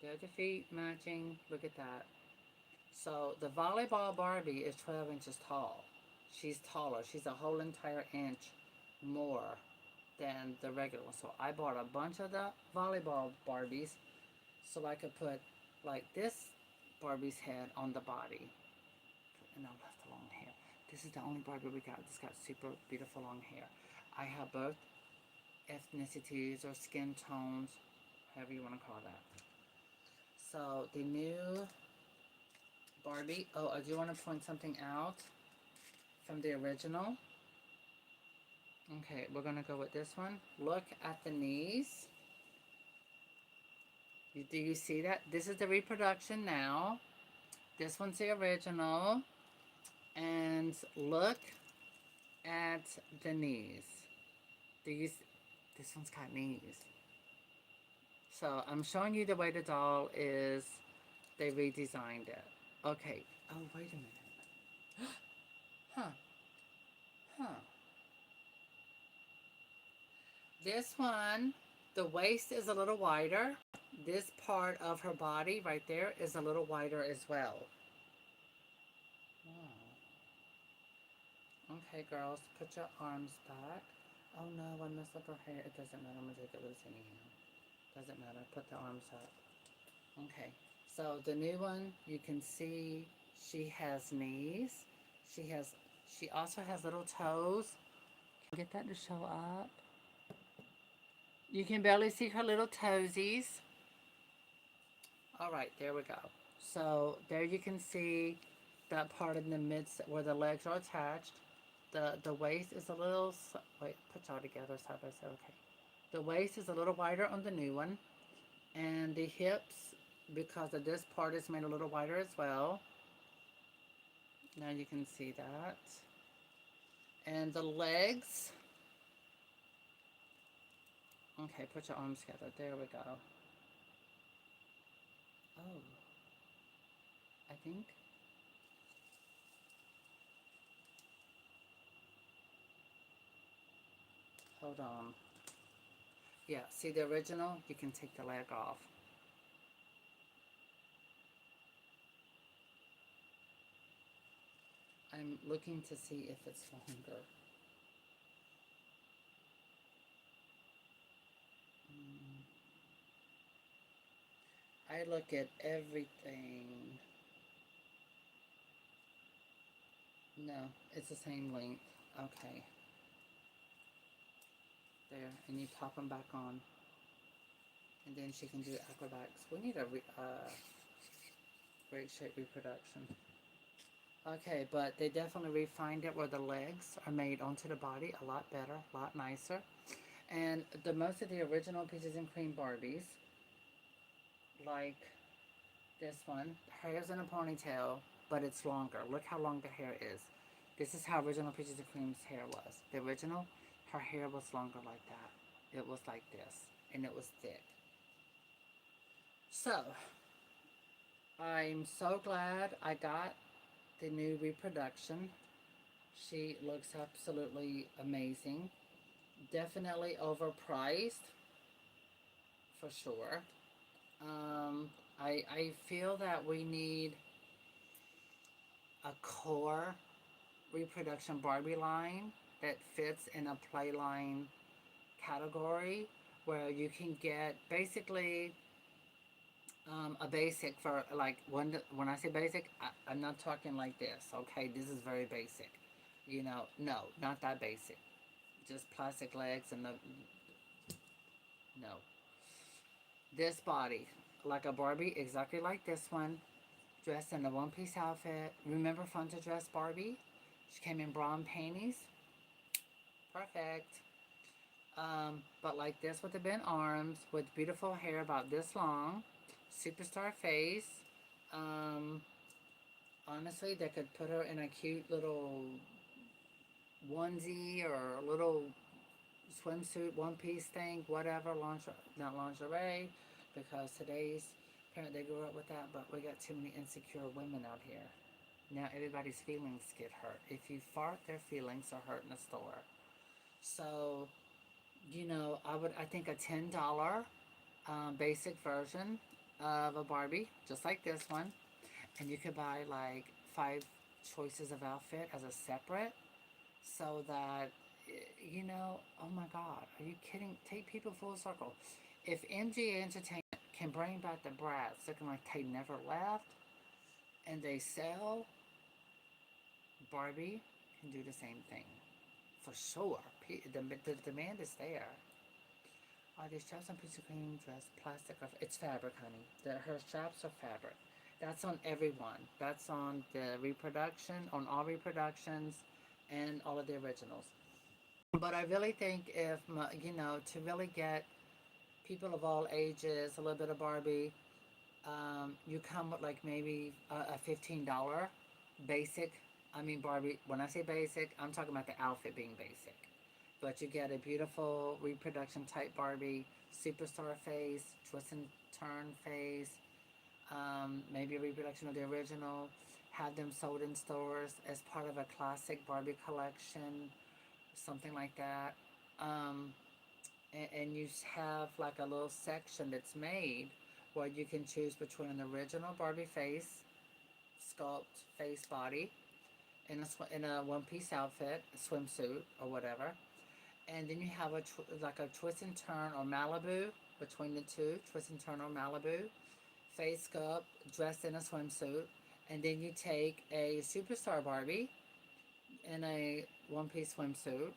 There's the feet matching. Look at that. So the volleyball Barbie is 12 inches tall. She's taller. She's a whole entire inch more than the regular one. So I bought a bunch of the volleyball Barbies so I could put like this Barbie's head on the body. And I left the long hair. This is the only Barbie we got. This got super beautiful long hair. I have both ethnicities or skin tones, however you want to call that. So the new Barbie. Oh, I do want to point something out from the original. Okay, we're going to go with this one. Look at the knees. Do you see that? This is the reproduction now. This one's the original. And look at the knees. This one's got knees. So I'm showing you the way the doll is. They redesigned it. Okay. Oh, wait a minute. Huh. Huh. This one, the waist is a little wider. This part of her body right there is a little wider as well. Wow. Okay, girls, put your arms back. Oh no, I messed up her hair. It doesn't matter. I'm going to take it loose anyhow. Doesn't matter. Put the arms up. Okay. So the new one, you can see she has knees. She also has little toes. Can you get that to show up? You can barely see her little toesies. All right, there we go. So there you can see that part in the midst where the legs are attached. The waist is a little, wait, put y'all together side by side, okay. The waist is a little wider on the new one. And the hips, because of this part, is made a little wider as well. Now you can see that. And the legs, okay, put your arms together. There we go. Oh, I think. Hold on. Yeah, see the original? You can take the leg off. I'm looking to see if it's longer. I look at everything. No, it's the same length. Okay. There, and you pop them back on. And then she can do acrobatics. We need a great shape reproduction. Okay, but they definitely refined it where the legs are made onto the body a lot better, a lot nicer. And the most of the original Peaches and Cream Barbies, like this one, hair's in a ponytail, but it's longer. Look how long the hair is. This is how original Peaches and Cream's hair was. The original, her hair was longer like that. It was like this, and it was thick. So, I'm so glad I got the new reproduction. She looks absolutely amazing. Definitely overpriced, for sure. I feel that we need a core reproduction Barbie line that fits in a play line category where you can get basically a basic for like when I say basic, I'm not talking like this. Okay, this is very basic. You know, no, not that basic. Just plastic legs and the no. This body, like a Barbie, exactly like this one, dressed in a one-piece outfit. Remember Fun to Dress Barbie? She came in bra and panties. Perfect. But like this with the bent arms, with beautiful hair about this long, superstar face. Um, Honestly, they could put her in a cute little onesie or a little swimsuit, one-piece thing, whatever, not lingerie. because today's parent, they grew up with that, but we got too many insecure women out here. Now everybody's feelings get hurt. If you fart, their feelings are hurt in the store. So, I think a $10 basic version of a Barbie, just like this one, and you could buy like five choices of outfit as a separate, so that oh my God, are you kidding? Take people full circle. If MGA Entertainment can bring back the brats looking like they never left, and they sell, Barbie can do the same thing for sure. The demand is there. Are these straps on piece of cream dress plastic or it's fabric, honey? Her straps are fabric. That's on everyone. That's on the reproduction, on all reproductions, and all of the originals. But I really think if to really get people of all ages a little bit of Barbie, you come with like maybe a $15 basic. I mean Barbie. When I say basic, I'm talking about the outfit being basic. But you get a beautiful reproduction type Barbie, superstar face, twist and turn face, maybe a reproduction of the original. Have them sold in stores as part of a classic Barbie collection, something like that. Um, and you have like a little section that's made where you can choose between an original Barbie face, sculpt face body, in a one piece outfit, a swimsuit or whatever, and then you have like a twist and turn or Malibu between the two, twist and turn or Malibu, face sculpt, dressed in a swimsuit, and then you take a superstar Barbie in a one piece swimsuit,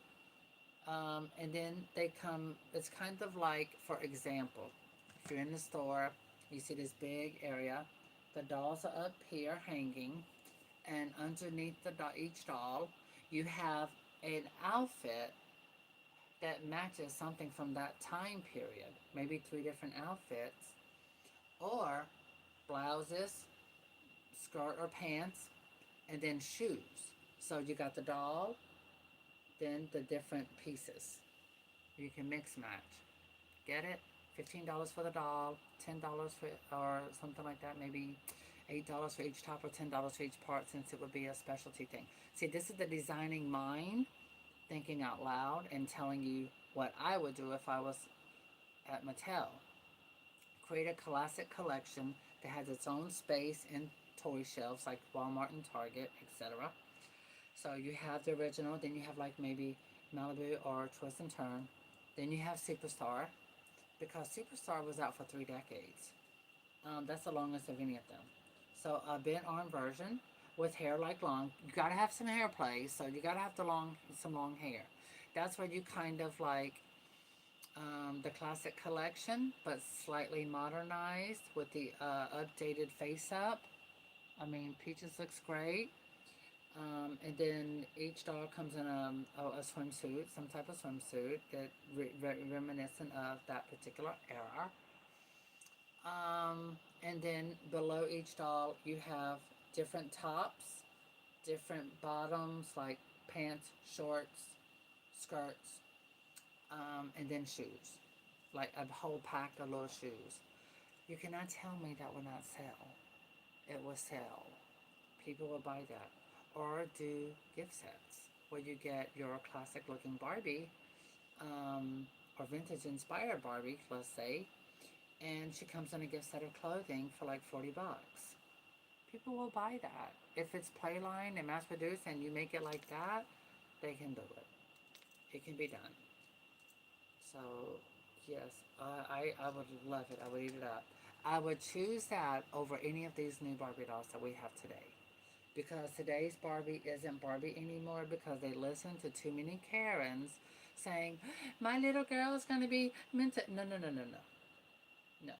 and then they come. It's kind of like, for example, if you're in the store, you see this big area. The dolls are up here hanging, and underneath each doll, you have an outfit that matches something from that time period. Maybe three different outfits, or blouses, skirt or pants, and then shoes. So you got the doll, then the different pieces. You can mix match. Get it? $15 for the doll, $10 for, or something like that. Maybe $8 for each top, or $10 for each part, since it would be a specialty thing. See, this is the designing mind thinking out loud and telling you what I would do if I was at Mattel. Create a classic collection that has its own space in toy shelves like Walmart and Target, etc. So you have the original, then you have like maybe Malibu or Twist and Turn. Then you have Superstar, because Superstar was out for 3 decades. That's the longest of any of them. So a bent arm version with hair like long. You gotta have some hair play, so you gotta have some long hair. That's where you kind of like the classic collection, but slightly modernized with the updated face up. I mean, Peaches looks great. And then each doll comes in a swimsuit, some type of swimsuit that reminiscent of that particular era. And then below each doll, you have different tops, different bottoms, like pants, shorts, skirts, and then shoes, like a whole pack of little shoes. You cannot tell me that will not sell. It will sell. People will buy that. Or do gift sets where you get your classic looking Barbie, or vintage inspired Barbie, let's say, and she comes in a gift set of clothing for like $40. People will buy that. If it's Playline and mass produced and you make it like that, they can do it. It can be done. So, yes, I would love it. I would eat it up. I would choose that over any of these new Barbie dolls that we have today. Because today's Barbie isn't Barbie anymore, because they listen to too many Karens saying, my little girl is going to be meant to. No, no, no, no, no. No.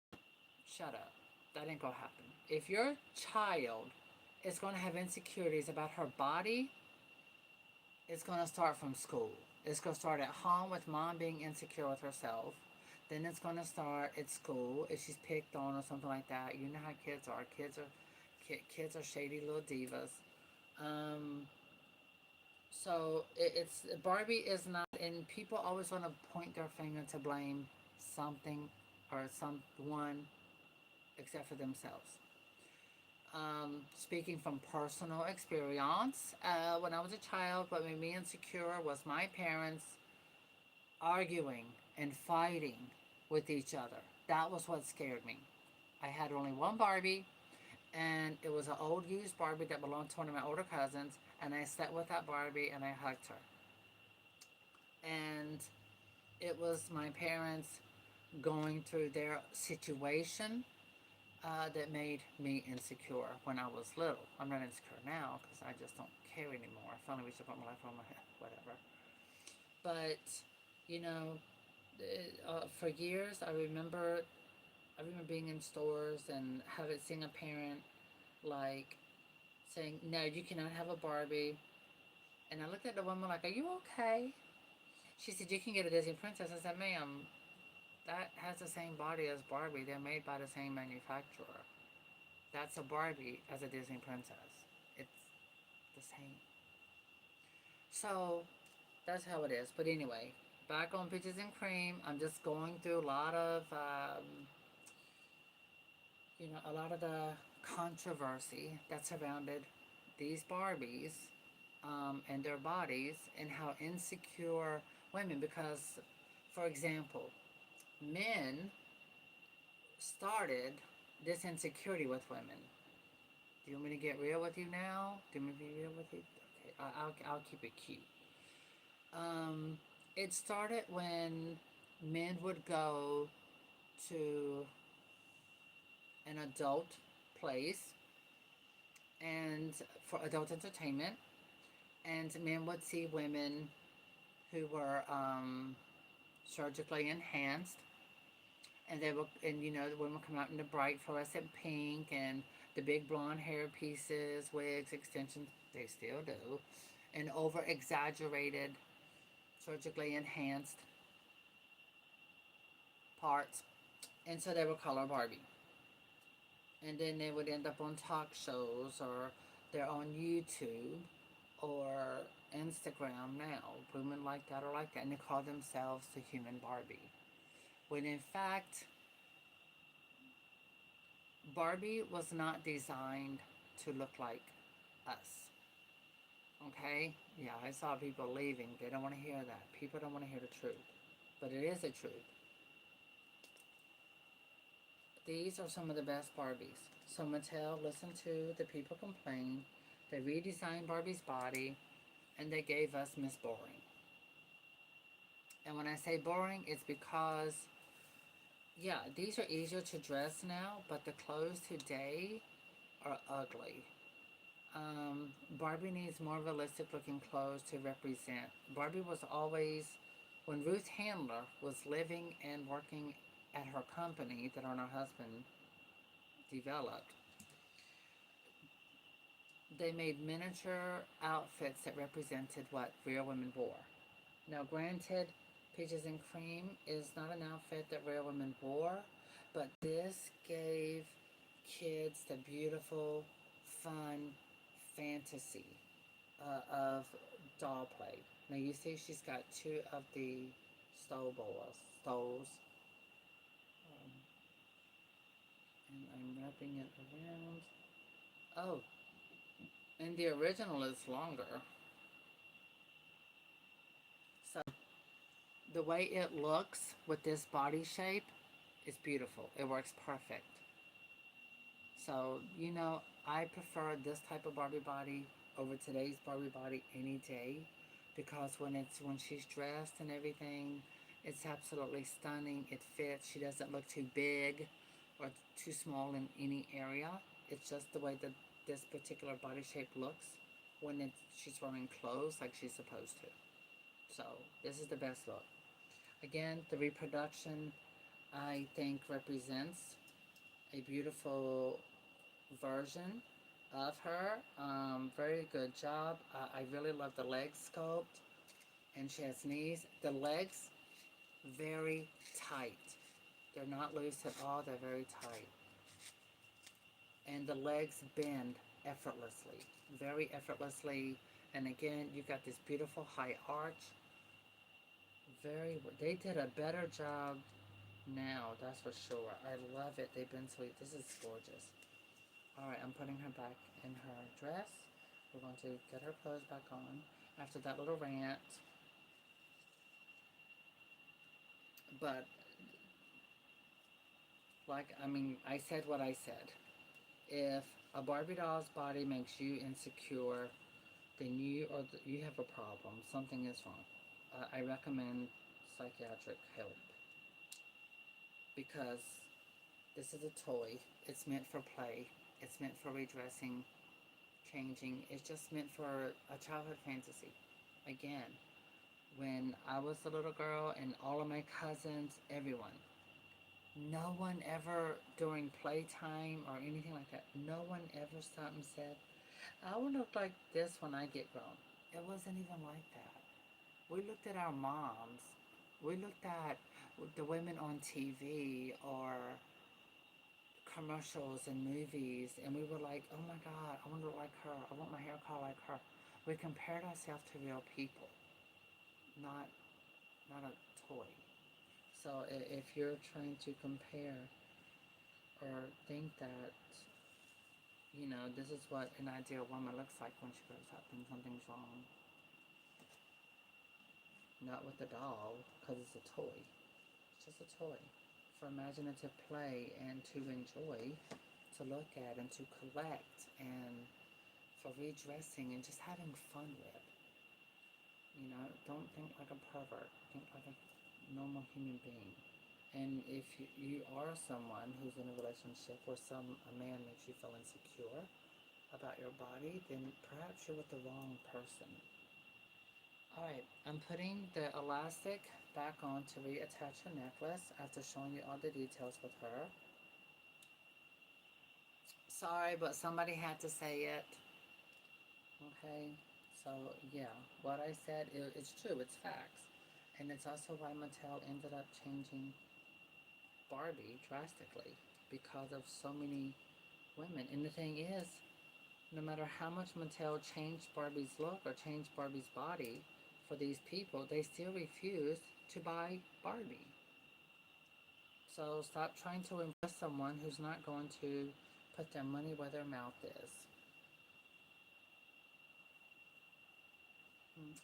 Shut up. That ain't going to happen. If your child is going to have insecurities about her body, it's going to start from school. It's going to start at home with mom being insecure with herself. Then it's going to start at school if she's picked on or something like that. You know how kids are. Kids are shady little divas. So it's Barbie is not, and people always want to point their finger to blame something or someone except for themselves. Speaking from personal experience, when I was a child, what made me insecure was my parents arguing and fighting with each other. That was what scared me. I had only one Barbie, and it was an old used Barbie that belonged to one of my older cousins, and I slept with that Barbie and I hugged her. And it was my parents going through their situation that made me insecure when I was little. I'm not insecure now because I just don't care anymore. I finally reached a point in my life where I'm like, whatever. But, you know, for years I remember being in stores and having seeing a parent like saying, "No, you cannot have a Barbie." And I looked at the woman like, "Are you okay?" She said, "You can get a Disney princess." I said, "Ma'am, that has the same body as Barbie. They're made by the same manufacturer. That's a Barbie as a Disney princess. It's the same." So that's how it is. But anyway, back on Peaches and Cream, I'm just going through a lot of, a lot of the controversy that surrounded these Barbies and their bodies and how insecure women, because, for example, men started this insecurity with women. Do you want me to get real with you now? Do you want me to be real with you? Okay, I'll keep it cute. Um, it started when men would go to an adult place and for adult entertainment, and men would see women who were surgically enhanced, and they would, and the women would come out in the bright fluorescent pink and the big blonde hair pieces, wigs, extensions. They still do, and over exaggerated, surgically enhanced parts, and so they would color Barbie. And then they would end up on talk shows, or they're on YouTube or Instagram now. Women like that or like that, and they call themselves the human Barbie. When in fact, Barbie was not designed to look like us. Okay? Yeah, I saw people leaving. They don't want to hear that. People don't want to hear the truth. But it is the truth. These are some of the best Barbies. So Mattel listened to the people complain. They redesigned Barbie's body, and they gave us Miss Boring. And when I say boring, it's because, yeah, these are easier to dress now, but the clothes today are ugly. Barbie needs more realistic looking clothes to represent. Barbie was always, when Ruth Handler was living and working at her company that her and her husband developed, they made miniature outfits that represented what real women wore. Now, granted, Peaches and Cream is not an outfit that real women wore, but this gave kids the beautiful, fun fantasy of doll play. Now, you see she's got two of the stoles, um, and I'm wrapping it around. Oh, and the original is longer. So the way it looks with this body shape is beautiful. It works perfect. So, I prefer this type of Barbie body over today's Barbie body any day, because when she's dressed and everything, it's absolutely stunning. It fits. She doesn't look too big or too small in any area. It's just the way that this particular body shape looks when she's wearing clothes like she's supposed to. So, this is the best look. Again, the reproduction, I think, represents a beautiful version of her. Very good job. I really love the leg sculpt, and she has knees. The legs, very tight. They're not loose at all. They're very tight. And the legs bend effortlessly, very effortlessly. And again, you got this beautiful high arch. They did a better job now, that's for sure. I love it. They've been sweet. This is gorgeous. Alright, I'm putting her back in her dress. We're going to get her clothes back on after that little rant. But, like, I mean, I said what I said. If a Barbie doll's body makes you insecure, then you have a problem. Something is wrong. I recommend psychiatric help because this is a toy. It's meant for play. It's meant for redressing, changing. It's just meant for a childhood fantasy. Again, when I was a little girl and all of my cousins, everyone, no one ever during playtime or anything like that, no one ever stopped and said, I will look like this when I get grown. It wasn't even like that. We looked at our moms. We looked at the women on TV or commercials and movies, and we were like, oh my God, I want to look like her. I want my hair color like her. We compared ourselves to real people, not not a toy. So if you're trying to compare or think that, this is what an ideal woman looks like when she grows up, then something's wrong. Not with the doll, because it's a toy. It's just a toy for imaginative play and to enjoy, to look at and to collect, and for redressing and just having fun with. Don't think like a pervert. Think like a normal human being. And if you are someone who's in a relationship where a man makes you feel insecure about your body, then perhaps you're with the wrong person. Alright, I'm putting the elastic back on to reattach her necklace after showing you all the details with her. Sorry, but somebody had to say it. Okay, so yeah, what I said is true, it's facts. And it's also why Mattel ended up changing Barbie drastically because of so many women. And the thing is, no matter how much Mattel changed Barbie's look or changed Barbie's body for these people, they still refuse to buy Barbie. So stop trying to impress someone who's not going to put their money where their mouth is.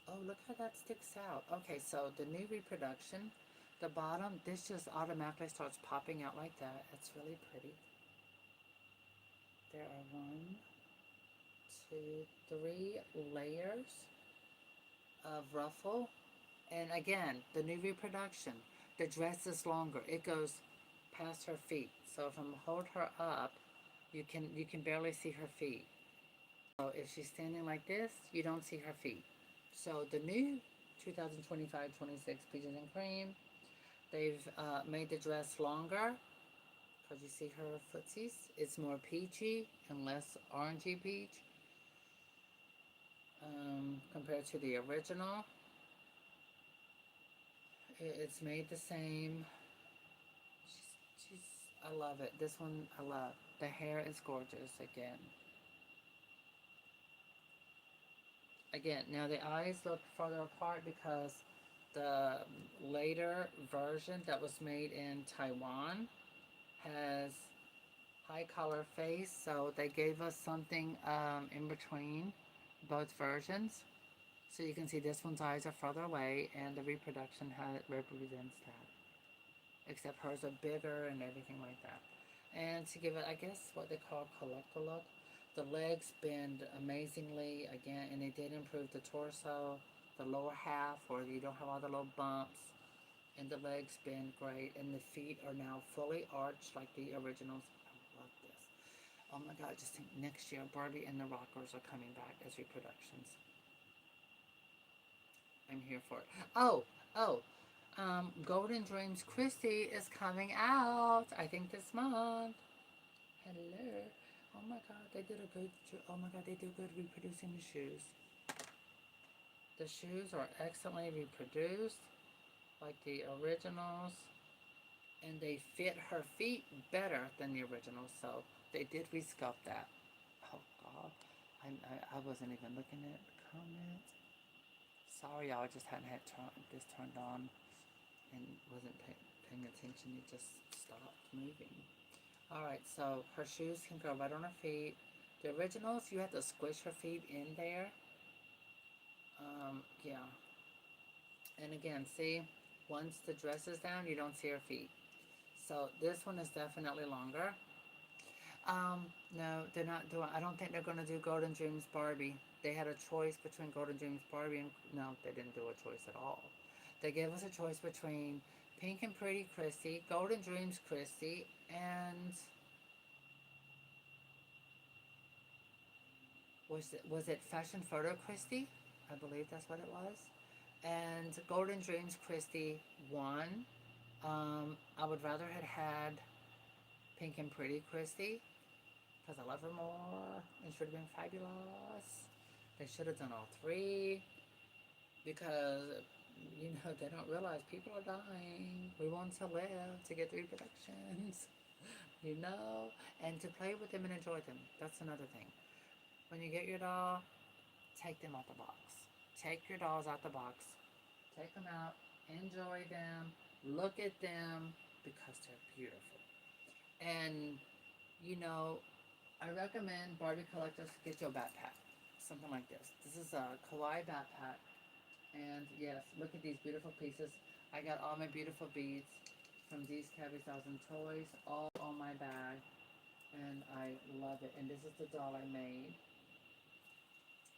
Oh, look how that sticks out. Okay, so the new reproduction, the bottom, this just automatically starts popping out like that. It's really pretty. There are 1, 2, 3 layers of ruffle. And again, the new reproduction, the dress is longer. It goes past her feet. So if I'm hold her up, you can barely see her feet. So if she's standing like this, you don't see her feet. So the new 2025-26 Peaches and Cream, they've made the dress longer because you see her footsies. It's more peachy and less orangey peach compared to the original. It's made the same. She's, I love it. This one I love. The hair is gorgeous again. Again, now the eyes look farther apart because the later version that was made in Taiwan has high color face, so they gave us something in between both versions. So you can see this one's eyes are further away, and the reproduction represents that. Except hers are bigger and everything like that. And to give it, I guess, what they call collector look, the legs bend amazingly again, and they did improve the torso, the lower half, where you don't have all the little bumps, and the legs bend great, and the feet are now fully arched like the originals. I love this. Oh my God, just think next year Barbie and the Rockers are coming back as reproductions. I'm here for it. Oh, Golden Dreams Christy is coming out, I think this month. Hello. Oh my God, they did a good, oh my God, they do good reproducing the shoes. The shoes are excellently reproduced, like the originals, and they fit her feet better than the originals, so they did resculpt that. Oh God, I wasn't even looking at comments. Sorry, y'all, I just hadn't had this turned on and wasn't paying attention, it just stopped moving. Alright, so her shoes can go right on her feet. The originals, you have to squish her feet in there. Yeah. And again, see, once the dress is down, you don't see her feet. So this one is definitely longer. No, they're not doing, I don't think they're going to do Golden Dreams Barbie. They had a choice between Golden Dreams Barbie and, no, they didn't do a choice at all. They gave us a choice between Pink and Pretty Christy, Golden Dreams Christy, and was it Fashion Photo Christy? I believe that's what it was. And Golden Dreams Christy won. I would rather had had Pink and Pretty Christy because I love her more and should have been fabulous. They should have done all three because they don't realize people are dying. We want to live to get reproductions, and to play with them and enjoy them. That's another thing. When you get your doll, take them out the box. Take your dolls out the box. Take them out. Enjoy them. Look at them because they're beautiful. And, I recommend Barbie collectors get your backpack. Something like this. This is a kawaii backpack. And yes, look at these beautiful pieces. I got all my beautiful beads from these Cabby Thousand Toys all on my bag. And I love it. And this is the doll I made.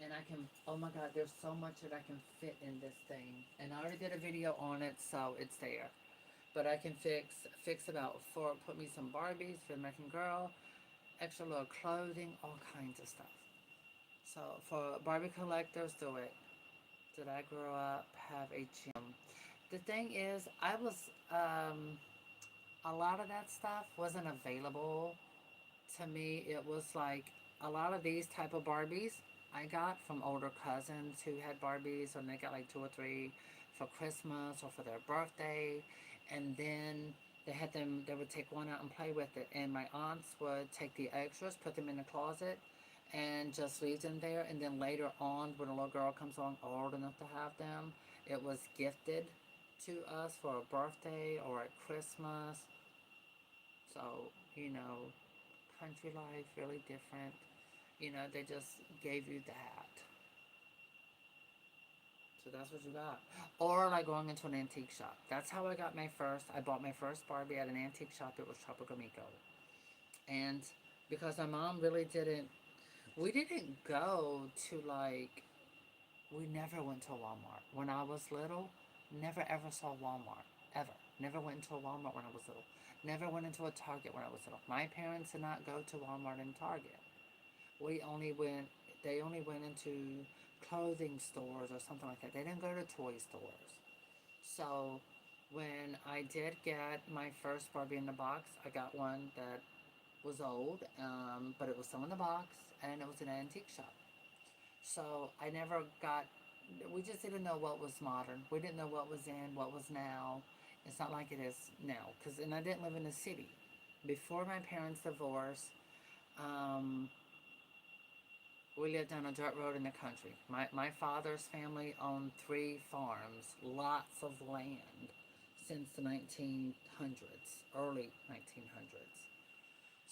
And I can, oh my god, there's so much that I can fit in this thing. And I already did a video on it, so it's there. But I can fix about put me some Barbies for American Girl, extra little clothing, all kinds of stuff. So for Barbie collectors, do it. Did I grow up, have a gym? The thing is, a lot of that stuff wasn't available to me. It was like a lot of these type of Barbies I got from older cousins who had Barbies, and they got like two or three for Christmas or for their birthday, and then they would take one out and play with it, and my aunts would take the extras, put them in the closet, and just leave them there, and then later on, when a little girl comes along old enough to have them, it was gifted to us for a birthday or at Christmas. So, country life, really different. They just gave you that. So that's what you got. Or like going into an antique shop. That's how I bought my first Barbie at an antique shop. It was Tropical Miko. And because my mom really we didn't go to we never went to Walmart. When I was little, never ever saw Walmart. Ever. Never went into a Walmart when I was little. Never went into a Target when I was little. My parents did not go to Walmart and Target. They only went into clothing stores or something like that. They didn't go to toy stores. So when I did get my first Barbie in the box, I got one that was old, but it was still in the box, and it was an antique shop. So we just didn't know what was modern. We didn't know what was in, what was now. It's not like it is now. And I didn't live in the city. Before my parents' divorce, we lived on a dirt road in the country. My father's family owned 3 farms, lots of land since the 1900s, early 1900s.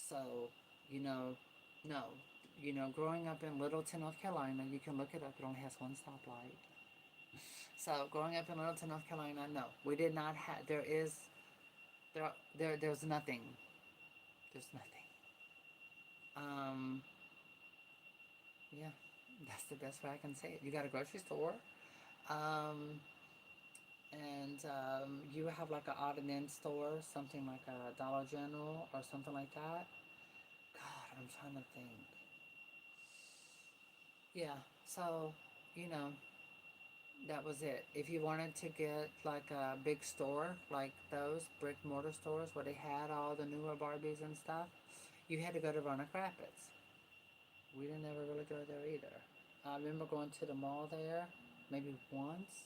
So, no. Growing up in Littleton, North Carolina, you can look it up, it only has one stoplight. So, growing up in Littleton, North Carolina, no. We did not have, there's nothing. There's nothing. Yeah, that's the best way I can say it. You got a grocery store, and you have like an odd and end store, something like a Dollar General or something like that. God, I'm trying to think. Yeah, so, you know, that was it. If you wanted to get like a big store, like those brick mortar stores where they had all the newer Barbies and stuff, you had to go to Roanoke Rapids. We didn't ever really go there either. I remember going to the mall there maybe once.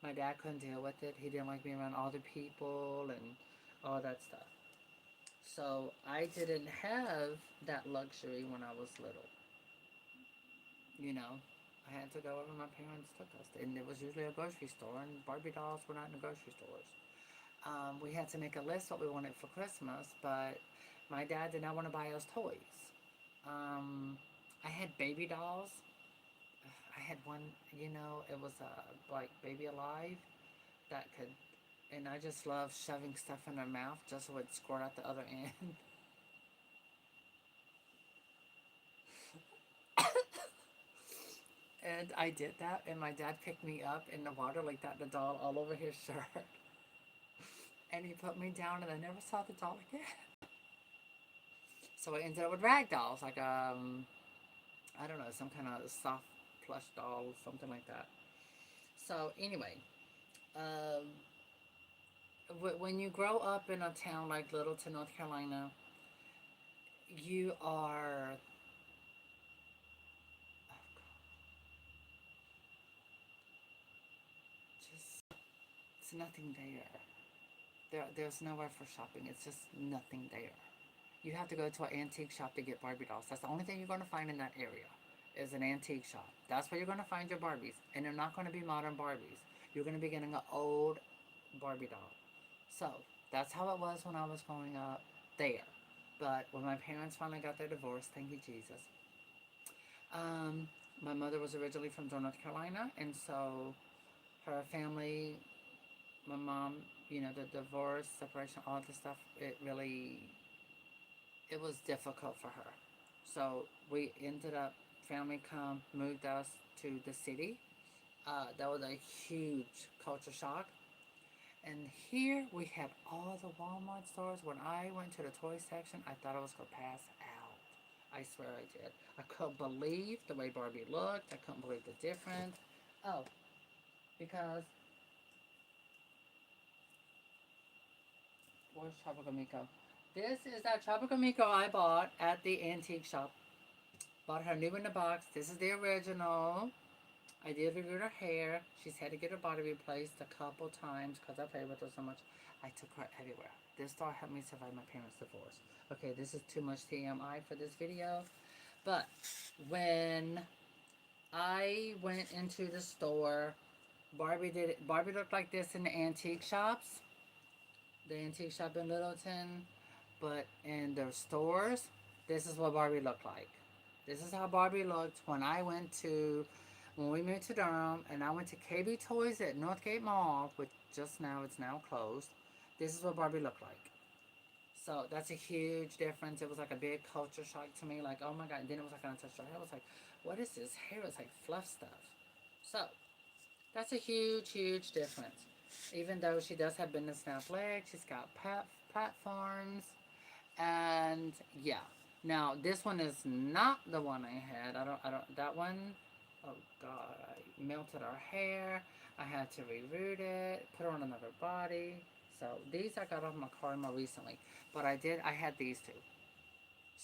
My dad couldn't deal with it. He didn't like being around all the people and all that stuff. So I didn't have that luxury when I was little. I had to go wherever my parents took us. And it was usually a grocery store, and Barbie dolls were not in the grocery stores. We had to make a list what we wanted for Christmas, but my dad did not want to buy us toys. I had baby dolls. I had one, it was like Baby Alive that could, and I just love shoving stuff in her mouth just so it would squirt out the other end. And I did that, and my dad picked me up in the water like that, the doll all over his shirt. And he put me down, and I never saw the doll again. So I ended up with rag dolls, like I don't know, some kind of soft plush doll, something like that. So anyway, um, when you grow up in a town like Littleton, North Carolina, you are just, it's nothing there. There's nowhere for shopping. It's just nothing there. You have to go to an antique shop to get Barbie dolls. That's the only thing you're going to find in that area is an antique shop. That's where you're going to find your Barbies. And they're not going to be modern Barbies. You're going to be getting an old Barbie doll. So that's how it was when I was growing up there. But when my parents finally got their divorce, thank you, Jesus. Um, my mother was originally from North Carolina, and so her family, my mom, the divorce, separation, all this stuff, it was difficult for her. So we ended up, family moved us to the city. That was a huge culture shock. And here we had all the Walmart stores. When I went to the toy section, I thought I was going to pass out. I swear I did. I couldn't believe the way Barbie looked. I couldn't believe the difference. Oh, because, where's Tropical Miko? This is that Tropical Miko I bought at the antique shop. Bought her new in the box. This is the original. I did review her hair. She's had to get her body replaced a couple times because I played with her so much. I took her everywhere. This doll helped me survive my parents' divorce. Okay, this is too much TMI for this video. But when I went into the store, Barbie looked like this in the antique shops. The antique shop in Littleton. But in the stores, this is what Barbie looked like. This is how Barbie looked when we moved to Durham, and I went to KB Toys at Northgate Mall, which it's now closed. This is what Barbie looked like. So that's a huge difference. It was like a big culture shock to me. Like, oh my God. And then it was like, when I touched her hair, I was like, what is this hair? It's like fluff stuff. So that's a huge, huge difference. Even though she does have business snap legs, she's got platforms. And yeah. Now, this one is not the one I had. That one, oh God, I melted her hair. I had to reroute it, put her on another body. So these I got off my car more recently. But I had these two.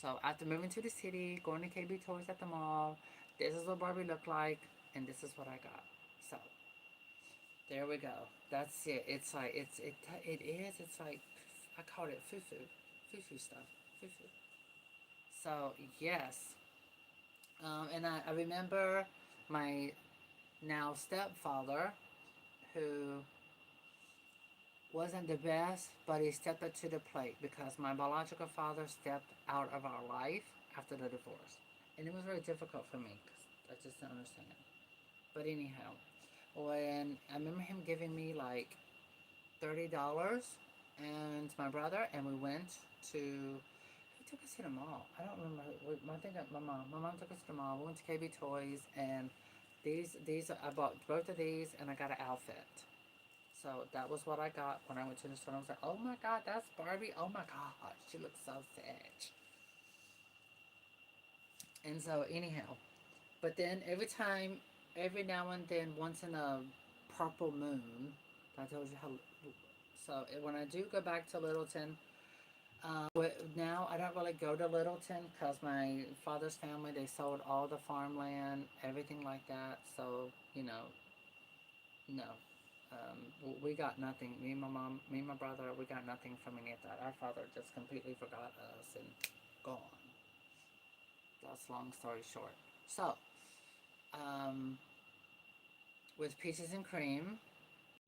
So after moving to the city, going to KB Toys at the mall, this is what Barbie looked like, and this is what I got. So there we go. That's it. It's like, it's like, I called it foo-foo stuff, foo-foo. So yes, and I remember my now stepfather, who wasn't the best, but he stepped up to the plate because my biological father stepped out of our life after the divorce. And it was very difficult for me because I just didn't understand. But anyhow, when I remember him giving me like $30 and my brother, and we went to, who took us to the mall? I don't remember. I think my mom. My mom took us to the mall. We went to KB Toys, and these I bought both of these, and I got an outfit. So that was what I got when I went to the store. I was like, oh my God, that's Barbie. Oh my God, she looks so sad. And so anyhow, but then every now and then, once in a purple moon, I told you how. So when I do go back to Littleton, now I don't really go to Littleton because my father's family, they sold all the farmland, everything like that. So no. We got nothing. Me and my mom, me and my brother, we got nothing from any of that. Our father just completely forgot us and gone. That's long story short. So, um, with peaches and cream,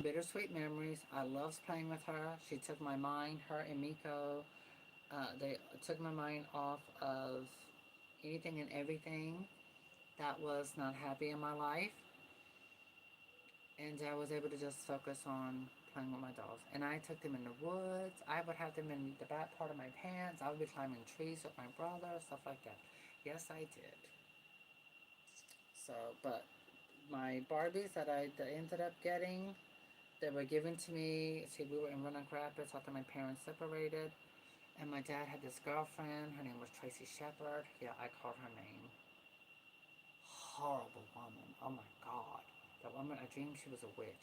bittersweet memories. I loved playing with her. She took my mind, her and Miko. They took my mind off of anything and everything that was not happy in my life. And I was able to just focus on playing with my dolls. And I took them in the woods. I would have them in the back part of my pants. I would be climbing trees with my brother, stuff like that. Yes, I did. So, but my Barbies that I ended up getting, they were given to me. See, we were in Roanoke Rapids after my parents separated. And my dad had this girlfriend. Her name was Tracy Shepard. Yeah, I called her name. Horrible woman. Oh my God. That woman, I dreamed she was a witch.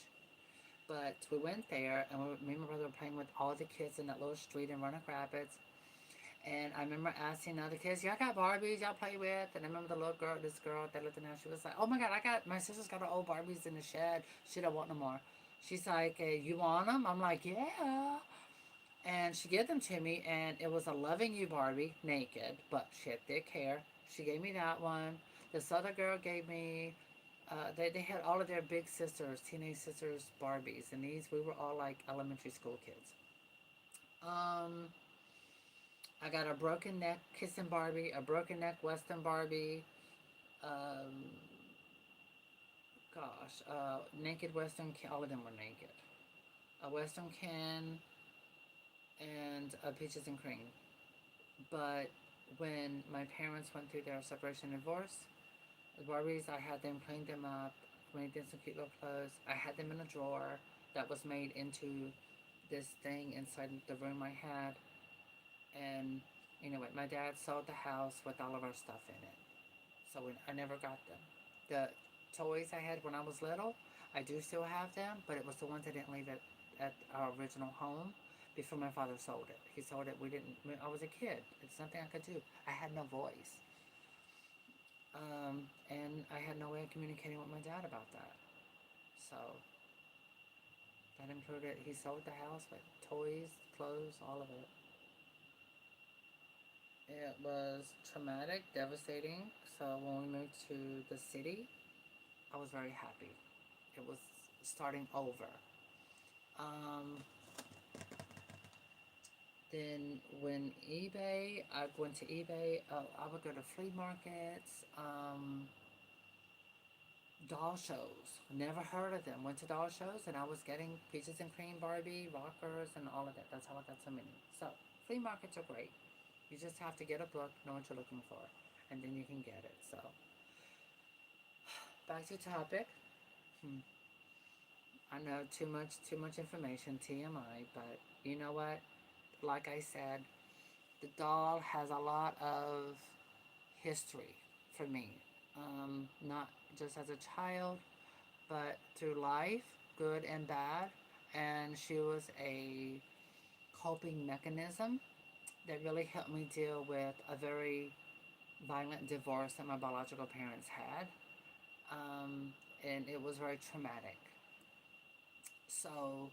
But we went there, and me and my brother were playing with all the kids in that little street in Roanoke Rapids. And I remember asking the other kids, y'all got Barbies y'all play with? And I remember the little girl, this girl that lived in there, she was like, oh my God, my sister's got her old Barbies in the shed. She don't want no more. She's like, hey, you want them? I'm like, yeah. And she gave them to me, and it was a Loving You Barbie, naked, but she had thick hair. She gave me that one. This other girl gave me, they had all of their big sisters, teenage sisters, Barbies, and we were all like elementary school kids. Um, I got a broken neck kissing Barbie, a broken neck Western Barbie, um, naked Western, all of them were naked. A Western Ken and a Peaches and Cream. But when my parents went through their separation and divorce, the Barbies, I had them, cleaned them up, made them some cute little clothes. I had them in a drawer that was made into this thing inside the room I had. And you know what? My dad sold the house with all of our stuff in it. So I never got them. The toys I had when I was little, I do still have them, but it was the ones I didn't leave at our original home before my father sold it. He sold it. We didn't. I was a kid. It's something I could do. I had no voice, and I had no way of communicating with my dad about that. So that included he sold the house with toys, clothes, all of it. It was traumatic, devastating. So when we moved to the city, I was very happy. It was starting over. Um, then when I went to eBay. I would go to flea markets, doll shows. Never heard of them. Went to doll shows, and I was getting Peaches and Cream Barbie, rockers, and all of that. That's how I got so many. So flea markets are great. You just have to get a book, know what you're looking for, and then you can get it. So back to topic. Hmm. I know too much information, TMI, but you know what? Like I said, the doll has a lot of history for me. Not just as a child, but through life, good and bad. And she was a coping mechanism that really helped me deal with a very violent divorce that my biological parents had. Um, and it was very traumatic. So,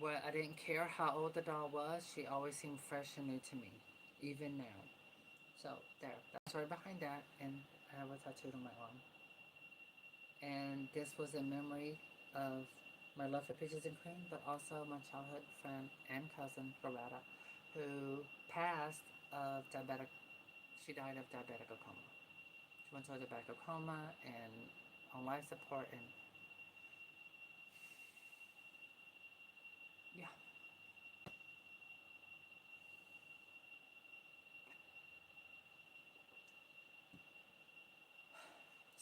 well, I didn't care how old the doll was, she always seemed fresh and new to me, even now. So, there, that's the story behind that, and I have a tattooed on my arm. And this was a memory of my love for Peaches and Cream, but also my childhood friend and cousin, Loretta, who passed of diabetic, she died of diabetic coma. She went to a diabetic coma and on life support, and yeah.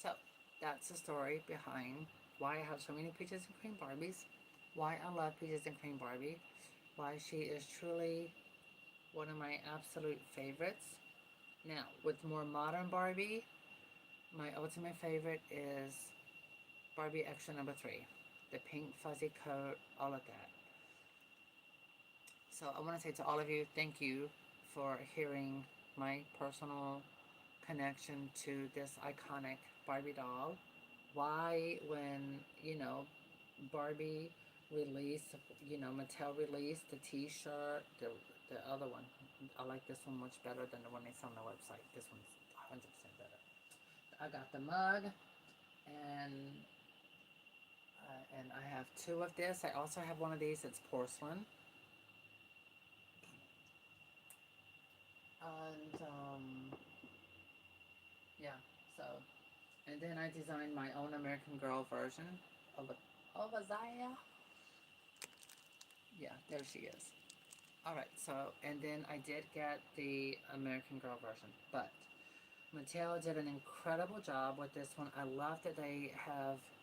So that's the story behind why I have so many Peaches and Cream Barbies, why I love Peaches and Cream Barbie, why she is truly one of my absolute favorites. Now, with more modern Barbie, my ultimate favorite is Barbie Extra number 3. The pink fuzzy coat, all of that. So I want to say to all of you, thank you for hearing my personal connection to this iconic Barbie doll. Why, when, Barbie released, Mattel released the t-shirt, the other one. I like this one much better than the one they sell on the website. This one's 100% better. I got the mug, and And I have two of this. I also have one of these. It's porcelain. And yeah, so. And then I designed my own American Girl version of Azaya. Yeah, there she is. All right, so, and then I did get the American Girl version, but Mattel did an incredible job with this one. I love that they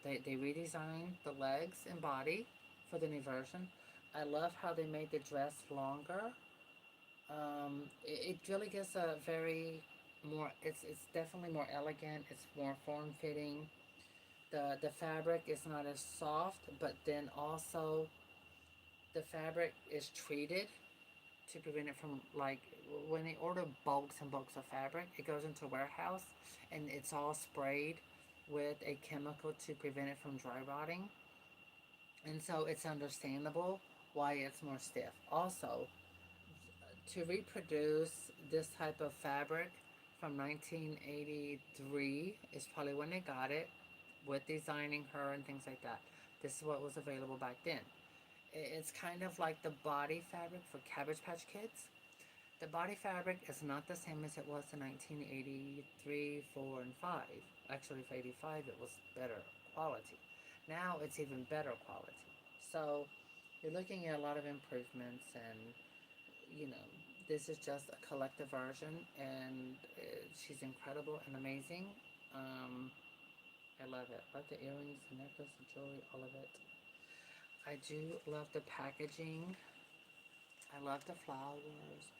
redesigned the legs and body for the new version. I love how they made the dress longer. It really gives a very more, it's definitely more elegant, it's more form fitting. The fabric is not as soft, but then also the fabric is treated to prevent it from, like, when they order bulks and bulks of fabric, it goes into a warehouse and it's all sprayed with a chemical to prevent it from dry rotting, and so it's understandable why it's more stiff. Also, to reproduce this type of fabric from 1983 is probably when they got it, with designing her and things like that. This is what was available back then. It's kind of like the body fabric for Cabbage Patch Kids. The body fabric is not the same as it was in 1983, 4, and 5. Actually, for 85, it was better quality. Now it's even better quality. So you're looking at a lot of improvements, and you know, this is just a collective version, and she's incredible and amazing. Um, I love it. Love the earrings, the necklace, the jewelry, all of it. I do love the packaging. I love the flowers.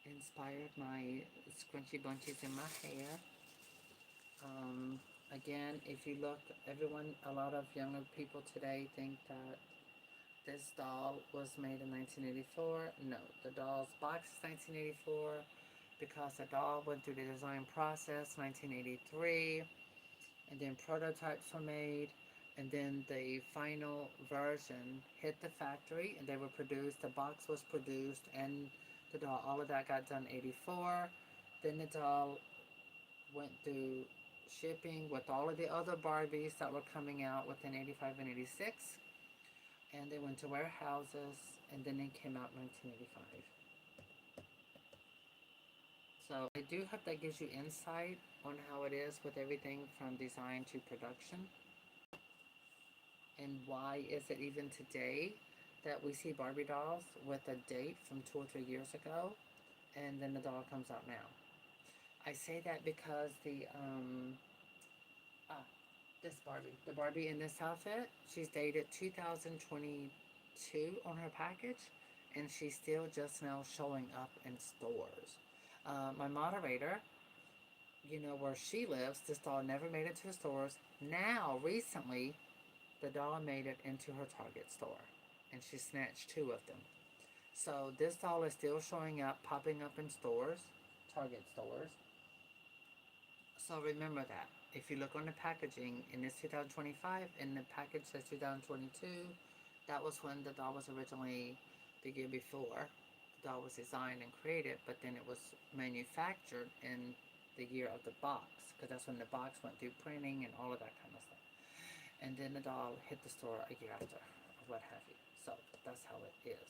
Inspired my scrunchy bunchies in my hair. Um, Again, if you look, a lot of younger people today think that this doll was made in 1984. No, the doll's box is 1984 because the doll went through the design process 1983, and then prototypes were made, and then the final version hit the factory and they were produced. The box was produced and the doll, all of that got done 84. Then the doll went through shipping with all of the other Barbies that were coming out within 85 and 86, and they went to warehouses, and then they came out in 1985. So I do hope that gives you insight on how it is with everything from design to production, and why is it even today that we see Barbie dolls with a date from 2 or 3 years ago, and then the doll comes out now. I say that because ah, the Barbie in this outfit, she's dated 2022 on her package, and she's still just now showing up in stores. My moderator, where she lives, this doll never made it to the stores. Now, recently, the doll made it into her Target store, and she snatched two of them. So this doll is still showing up, popping up in stores, Target stores. So remember that. If you look on the packaging, in this 2025, and the package says 2022, that was when the doll was originally, the year before. The doll was designed and created, but then it was manufactured in the year of the box, because that's when the box went through printing and all of that kind of stuff. And then the doll hit the store a year after, or what have you. So that's how it is.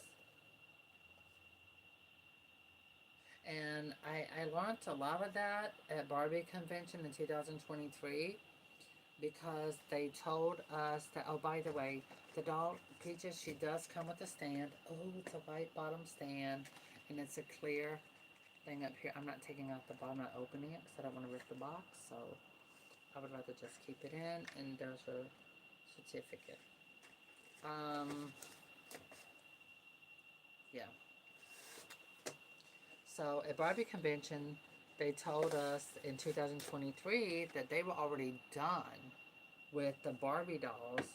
And I learned a lot of that at Barbie convention in 2023, because they told us that, oh, by the way, the doll, Peaches, she does come with a stand. Oh, it's a white bottom stand, and it's a clear thing up here. I'm not taking out the bottom, I'm not opening it because I don't want to rip the box, so I would rather just keep it in, and there's her certificate. Yeah. So at Barbie convention, they told us in 2023 that they were already done with the Barbie dolls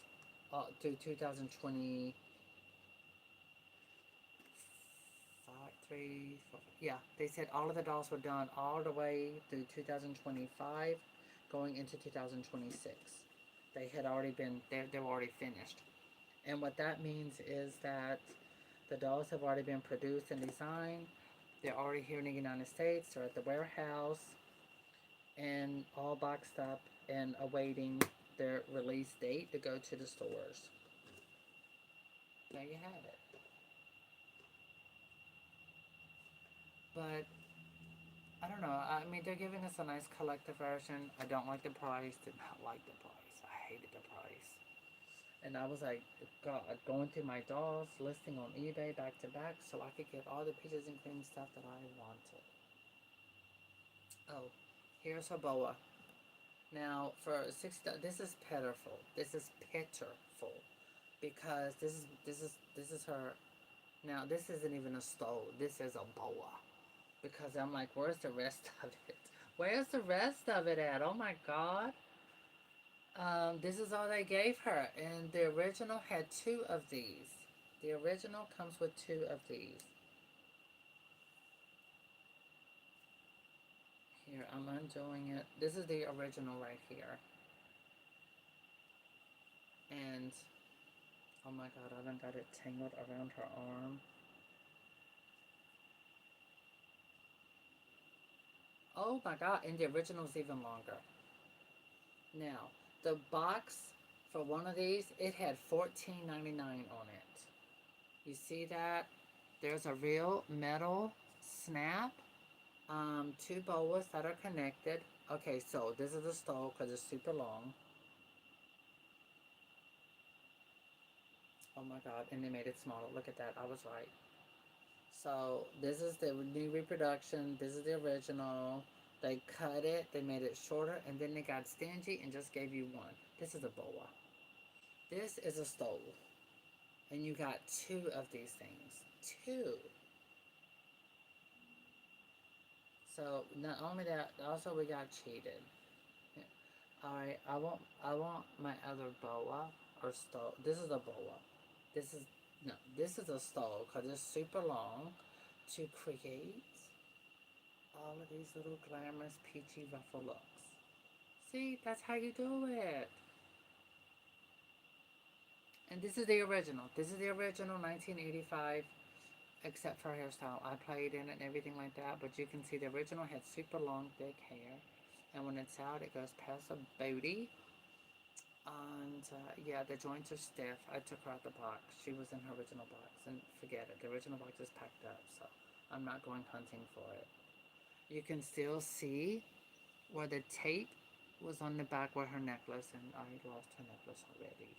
through 2020. Yeah, they said all of the dolls were done all the way through 2025, going into 2026. They had already been, they were already finished. And what that means is that the dolls have already been produced and designed. They're already here in the United States. They're at the warehouse and all boxed up and awaiting their release date to go to the stores. There you have it. But I don't know. I mean, they're giving us a nice collector version. I don't like the price. Did not like the price. I hated the price. And I was like, God, going through my dolls listing on eBay back to back so I could get all the peaches and cream stuff that I wanted. Oh, here's her boa. Now for $60, this is pitiful. This is pitiful because this is her. Now this isn't even a stole. This is a boa because I'm like, where's the rest of it? Where's the rest of it at? Oh my God. This is all they gave her, and the original had two of these. The original comes with two of these. Here, I'm undoing it. This is the original right here. And, oh my God, I done got it tangled around her arm. Oh my God, and the original is even longer. Now, the box for one of these, it had $14.99 on it. You see that? There's a real metal snap. Two boas that are connected. Okay, so this is the stole because it's super long. Oh my God, and they made it smaller. Look at that, I was right. So this is the new reproduction. This is the original. They cut it, they made it shorter, and then they got stingy and just gave you one. This is a boa. This is a stole. And you got two of these things. Two. So not only that, also we got cheated. Alright, I want my other boa or stole. This is a boa. This is no, this is a stole because it's super long to create all of these little glamorous peachy ruffle looks. See, that's how you do it. And this is the original. This is the original 1985, except for hairstyle. I played in it and everything like that, but you can see the original had super long, thick hair. And when it's out, it goes past a booty. And yeah, the joints are stiff. I took her out the box. She was in her original box. And forget it. The original box is packed up, so I'm not going hunting for it. You can still see where the tape was on the back where her necklace, and I lost her necklace already.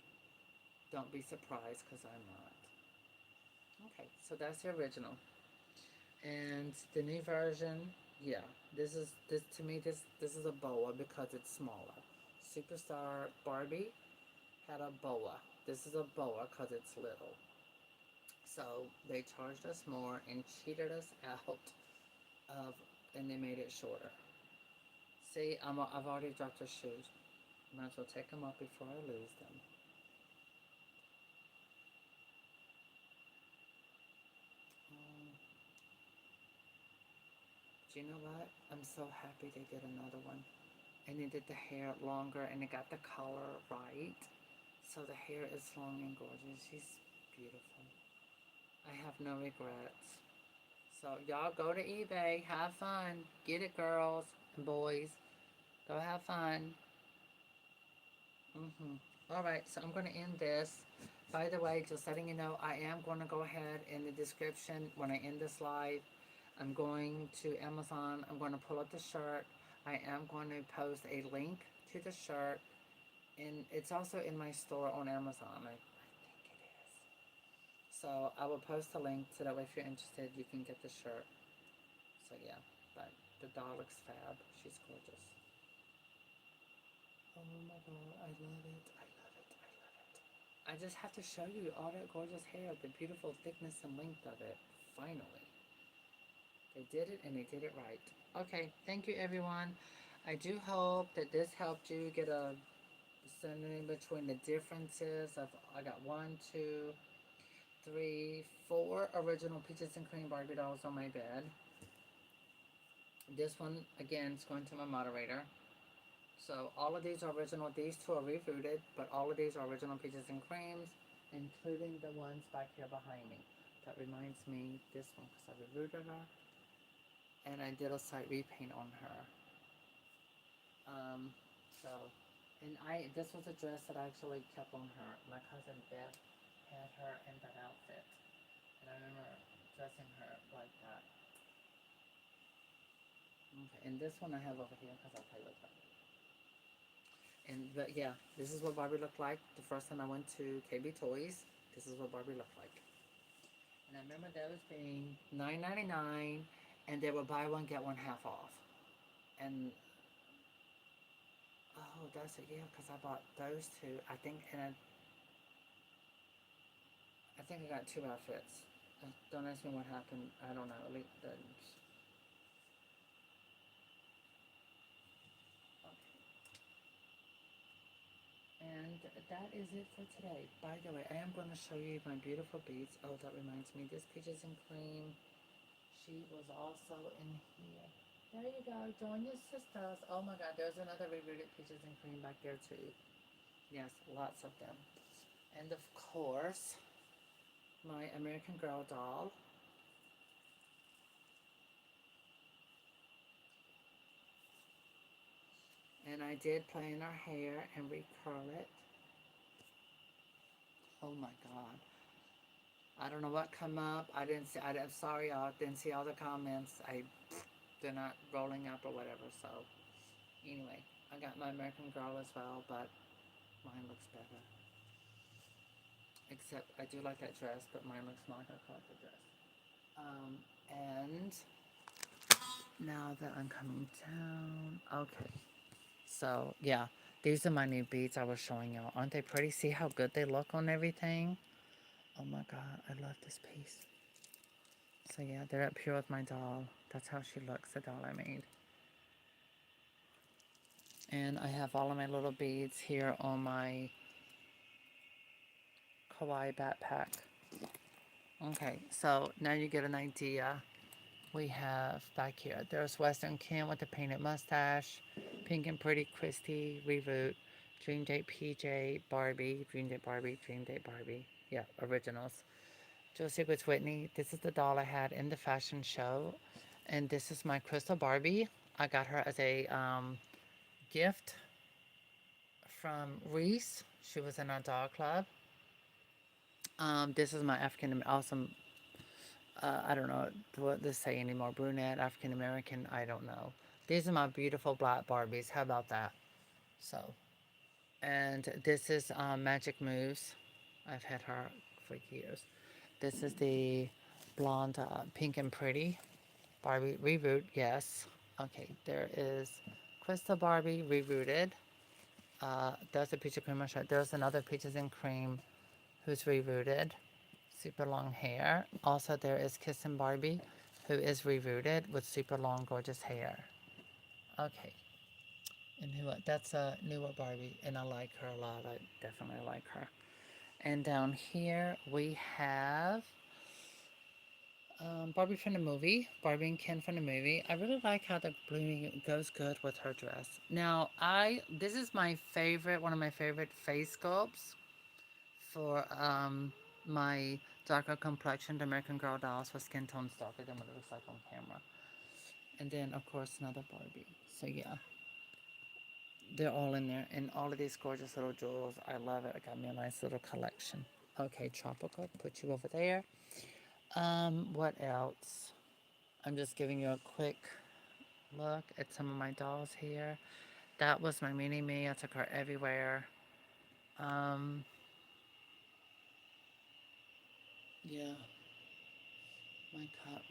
Don't be surprised, because I'm not. Okay, so that's the original. And the new version, yeah, this to me, this is a boa because it's smaller. Superstar Barbie had a boa. This is a boa because it's little. So they charged us more and cheated us out of, and they made it shorter. See, I've already dropped her shoes. Might as well take them up before I lose them. Do you know what? I'm so happy they did another one. And they did the hair longer and they got the color right. So the hair is long and gorgeous. She's beautiful. I have no regrets. So y'all go to eBay, have fun, get it, girls and boys. Go have fun. All right, so I'm going to end this. By the way, just letting you know, I am going to go ahead in the description when I end this live. I'm going to Amazon. I'm going to pull up the shirt. I am going to post a link to the shirt, and it's also in my store on Amazon. I think it is. So I will post a link so that way if you're interested, you can get the shirt. So yeah, but the doll looks fab. She's gorgeous. Oh my God, I love it. I love it. I love it. I just have to show you all that gorgeous hair, the beautiful thickness and length of it. Finally. They did it and they did it right. Okay, thank you everyone. I do hope that this helped you get a understanding between the differences of, I got 1, 2, 3, 4 original Peaches and Cream Barbie dolls on my bed. This one, again, is going to my moderator. So all of these are original. These two are rebooted, but all of these are original Peaches and Creams, including the ones back here behind me. That reminds me, this one, because I rebooted her. And I did a slight repaint on her. So, And this was a dress that I actually kept on her. My cousin Beth had her in that outfit. And I remember dressing her like that. Okay, and this one I have over here because I play with her. And but yeah, this is what Barbie looked like the first time I went to KB Toys. This is what Barbie looked like. And I remember those being $9.99, and they were buy one get one half off. And oh, that's it, yeah, because I bought those two. I think I got two outfits. Don't ask me what happened. I don't know. And that is it for today. By the way, I am going to show you my beautiful beads. Oh, that reminds me. This Peaches and Cream. She was also in here. There you go. Join your sisters. Oh my God. There's another rebooted Peaches and Cream back there too. Yes, lots of them. And of course, my American Girl doll. And I did play in her hair and recurl it. Oh my God. I don't know what come up. I didn't see. I'm sorry, y'all. Didn't see all the comments. They're not rolling up or whatever. So anyway, I got my American Girl as well, but mine looks better. Except I do like that dress, but mine looks more like a collector dress. And now that I'm coming down, okay. So yeah, these are my new beads I was showing y'all. Aren't they pretty? See how good they look on everything? Oh my God, I love this piece. So yeah, they're up here with my doll. That's how she looks, the doll I made. And I have all of my little beads here on my kawaii backpack. Okay, so now you get an idea. We have back here, there's Western Kim with the painted mustache, Pink and Pretty Christy, Reboot, Dream Date PJ, Barbie, Dream Date Barbie, Dream Date Barbie. Yeah, originals. Josie with Whitney. This is the doll I had in the fashion show. And this is my Crystal Barbie. I got her as a gift from Reese. She was in our doll club. This is my African awesome. I don't know what to say anymore. Brunette, African American. I don't know. These are my beautiful black Barbies. How about that? So, and this is Magic Moves. I've had her for years. This is the blonde, pink and pretty Barbie reboot. Yes. Okay. There is Crystal Barbie rebooted. There's a Peach and Cream shirt. There's another Peaches and Cream who's rebooted. Super long hair. Also, there is Kissin' Barbie, who is rebooted with super long, gorgeous hair. Okay. And that's a newer Barbie, and I like her a lot. I definitely like her. And down here we have Barbie from the movie, Barbie and Ken from the movie. I really like how the blue goes good with her dress. Now, this is my favorite, one of my favorite face sculpts for my darker complexioned American Girl dolls with skin tones darker than what it looks like on camera. And then, of course, another Barbie. So yeah, they're all in there, and all of these gorgeous little jewels. I love it. I got me a nice little collection. Okay, tropical. Put you over there. What else? I'm just giving you a quick look at some of my dolls here. That was my mini me. I took her everywhere. Um, yeah, my cup.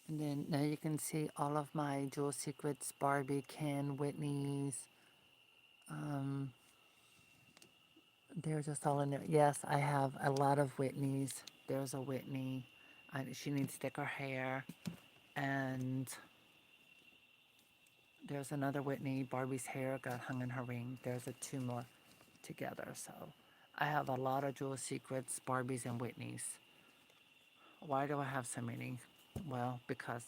And then now you can see all of my Jewel Secrets, Barbie, Ken, Whitney's. Um, they're just all in there. Yes, I have a lot of Whitney's. There's a Whitney. She needs thicker hair. And there's another Whitney. Barbie's hair got hung in her ring. There's two more together. So I have a lot of Jewel Secrets, Barbies, and Whitneys. Why do I have so many? Well, because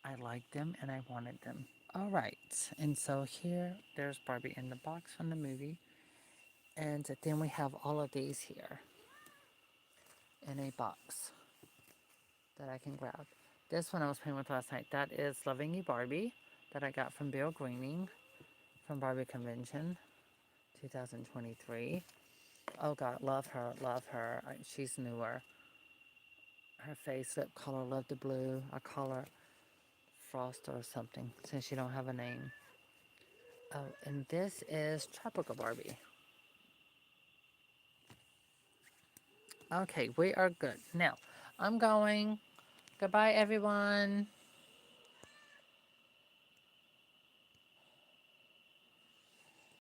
I liked them and I wanted them. All right. And so here, there's Barbie in the box from the movie. And then we have all of these here in a box that I can grab. This one I was playing with last night. That is Loving You Barbie that I got from Bill Greening from Barbie Convention 2023. Oh God, love her, love her. She's newer. Her face, lip color, love the blue. I call her Frost or something since she don't have a name. Oh, and this is Tropical Barbie. Okay, we are good. Now, I'm going. Goodbye, everyone.